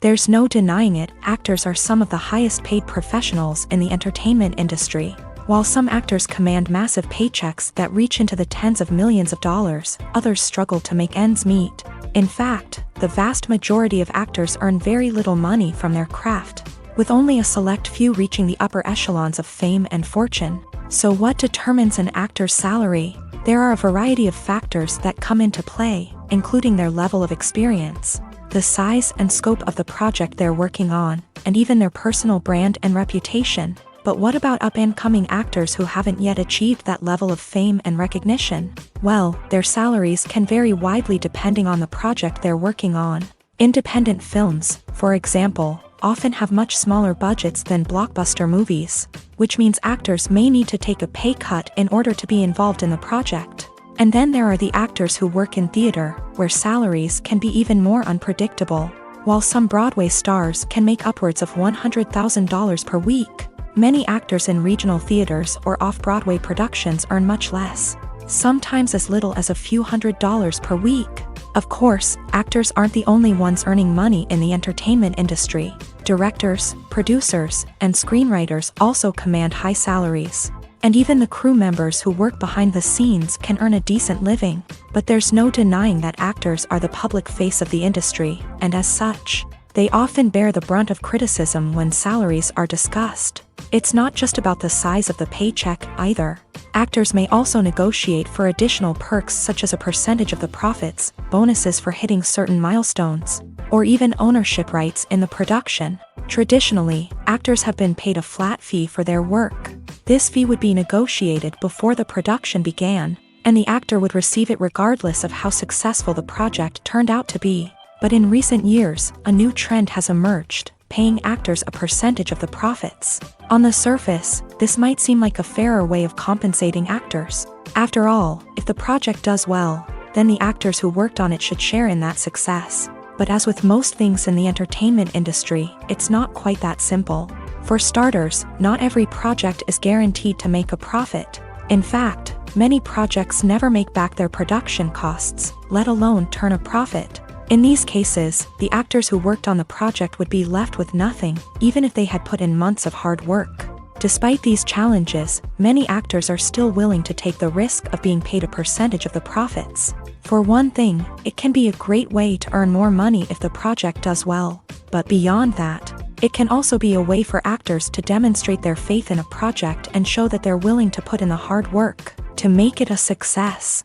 There's no denying it, actors are some of the highest paid professionals in the entertainment industry. While some actors command massive paychecks that reach into the tens of millions of dollars, others struggle to make ends meet. In fact, the vast majority of actors earn very little money from their craft, with only a select few reaching the upper echelons of fame and fortune. So what determines an actor's salary? There are a variety of factors that come into play, including their level of experience, the size and scope of the project they're working on, and even their personal brand and reputation. But what about up-and-coming actors who haven't yet achieved that level of fame and recognition? Well, their salaries can vary widely depending on the project they're working on. Independent films, for example, often have much smaller budgets than blockbuster movies, which means actors may need to take a pay cut in order to be involved in the project. And then there are the actors who work in theater, where salaries can be even more unpredictable. While some Broadway stars can make upwards of $100,000 per week, many actors in regional theaters or off-Broadway productions earn much less, sometimes as little as a few $100s per week. Of course, actors aren't the only ones earning money in the entertainment industry. Directors, producers, and screenwriters also command high salaries. And even the crew members who work behind the scenes can earn a decent living. But there's no denying that actors are the public face of the industry, and as such, they often bear the brunt of criticism when salaries are discussed. It's not just about the size of the paycheck, either. Actors may also negotiate for additional perks such as a percentage of the profits, bonuses for hitting certain milestones, or even ownership rights in the production. Traditionally, actors have been paid a flat fee for their work. This fee would be negotiated before the production began, and the actor would receive it regardless of how successful the project turned out to be. But in recent years, a new trend has emerged, paying actors a percentage of the profits. On the surface, this might seem like a fairer way of compensating actors. After all, if the project does well, then the actors who worked on it should share in that success. But as with most things in the entertainment industry, it's not quite that simple. For starters, not every project is guaranteed to make a profit. In fact, many projects never make back their production costs, let alone turn a profit. In these cases, the actors who worked on the project would be left with nothing, even if they had put in months of hard work. Despite these challenges, many actors are still willing to take the risk of being paid a percentage of the profits. For one thing, it can be a great way to earn more money if the project does well. But beyond that, it can also be a way for actors to demonstrate their faith in a project and show that they're willing to put in the hard work to make it a success.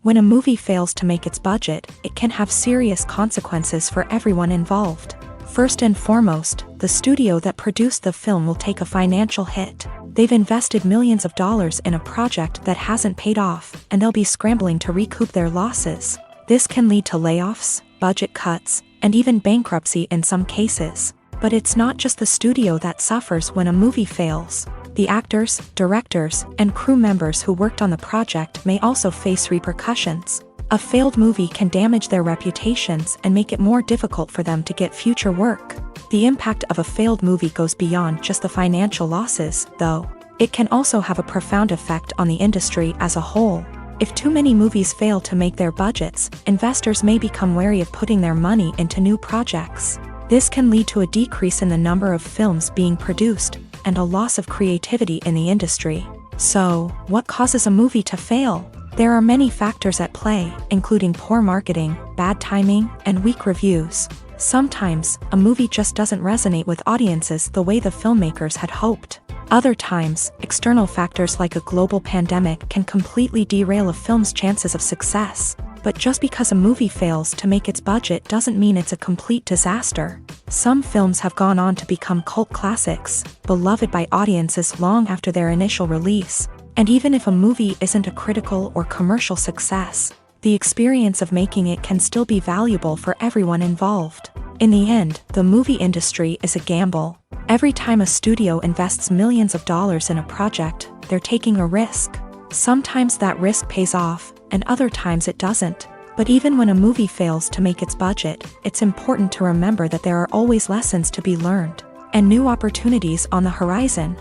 When a movie fails to make its budget, it can have serious consequences for everyone involved. First and foremost, the studio that produced the film will take a financial hit. They've invested millions of dollars in a project that hasn't paid off, and they'll be scrambling to recoup their losses. This can lead to layoffs, budget cuts, and even bankruptcy in some cases. But it's not just the studio that suffers when a movie fails. The actors, directors, and crew members who worked on the project may also face repercussions. A failed movie can damage their reputations and make it more difficult for them to get future work. The impact of a failed movie goes beyond just the financial losses, though. It can also have a profound effect on the industry as a whole. If too many movies fail to make their budgets, investors may become wary of putting their money into new projects. This can lead to a decrease in the number of films being produced, and a loss of creativity in the industry. So, what causes a movie to fail? There are many factors at play, including poor marketing, bad timing, and weak reviews. Sometimes, a movie just doesn't resonate with audiences the way the filmmakers had hoped. Other times, external factors like a global pandemic can completely derail a film's chances of success. But just because a movie fails to make its budget doesn't mean it's a complete disaster. Some films have gone on to become cult classics, beloved by audiences long after their initial release. And even if a movie isn't a critical or commercial success, the experience of making it can still be valuable for everyone involved. In the end, the movie industry is a gamble. Every time a studio invests millions of dollars in a project, they're taking a risk. Sometimes that risk pays off, and other times it doesn't. But even when a movie fails to make its budget, it's important to remember that there are always lessons to be learned, and new opportunities on the horizon.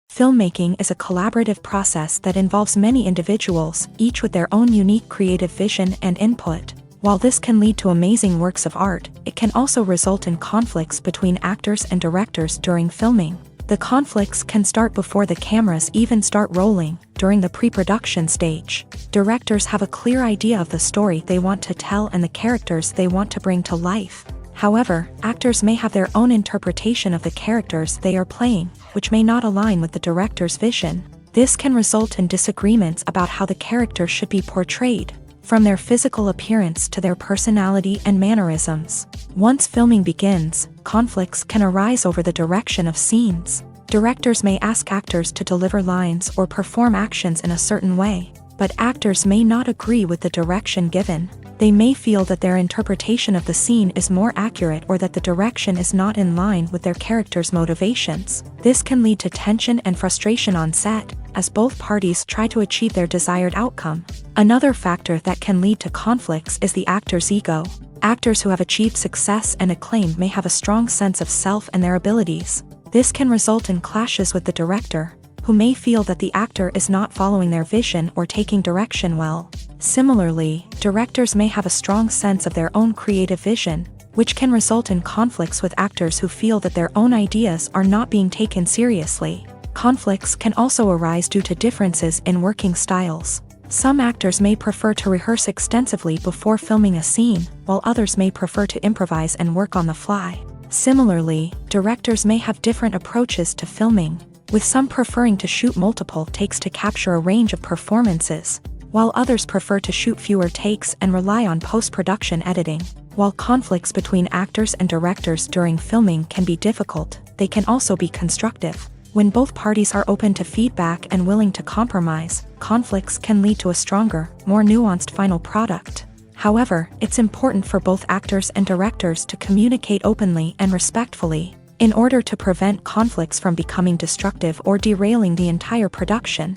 Filmmaking is a collaborative process that involves many individuals, each with their own unique creative vision and input. While this can lead to amazing works of art, it can also result in conflicts between actors and directors during filming. The conflicts can start before the cameras even start rolling, during the pre-production stage. Directors have a clear idea of the story they want to tell and the characters they want to bring to life. However, actors may have their own interpretation of the characters they are playing, which may not align with the director's vision. This can result in disagreements about how the characters should be portrayed, from their physical appearance to their personality and mannerisms. Once filming begins, conflicts can arise over the direction of scenes. Directors may ask actors to deliver lines or perform actions in a certain way, but actors may not agree with the direction given. They may feel that their interpretation of the scene is more accurate or that the direction is not in line with their character's motivations. This can lead to tension and frustration on set, as both parties try to achieve their desired outcome. Another factor that can lead to conflicts is the actor's ego. Actors who have achieved success and acclaim may have a strong sense of self and their abilities. This can result in clashes with the director, who may feel that the actor is not following their vision or taking direction well. Similarly, directors may have a strong sense of their own creative vision, which can result in conflicts with actors who feel that their own ideas are not being taken seriously. Conflicts can also arise due to differences in working styles. Some actors may prefer to rehearse extensively before filming a scene, while others may prefer to improvise and work on the fly. Similarly, directors may have different approaches to filming, with some preferring to shoot multiple takes to capture a range of performances, while others prefer to shoot fewer takes and rely on post-production editing. While conflicts between actors and directors during filming can be difficult, they can also be constructive. When both parties are open to feedback and willing to compromise, conflicts can lead to a stronger, more nuanced final product. However, it's important for both actors and directors to communicate openly and respectfully, in order to prevent conflicts from becoming destructive or derailing the entire production.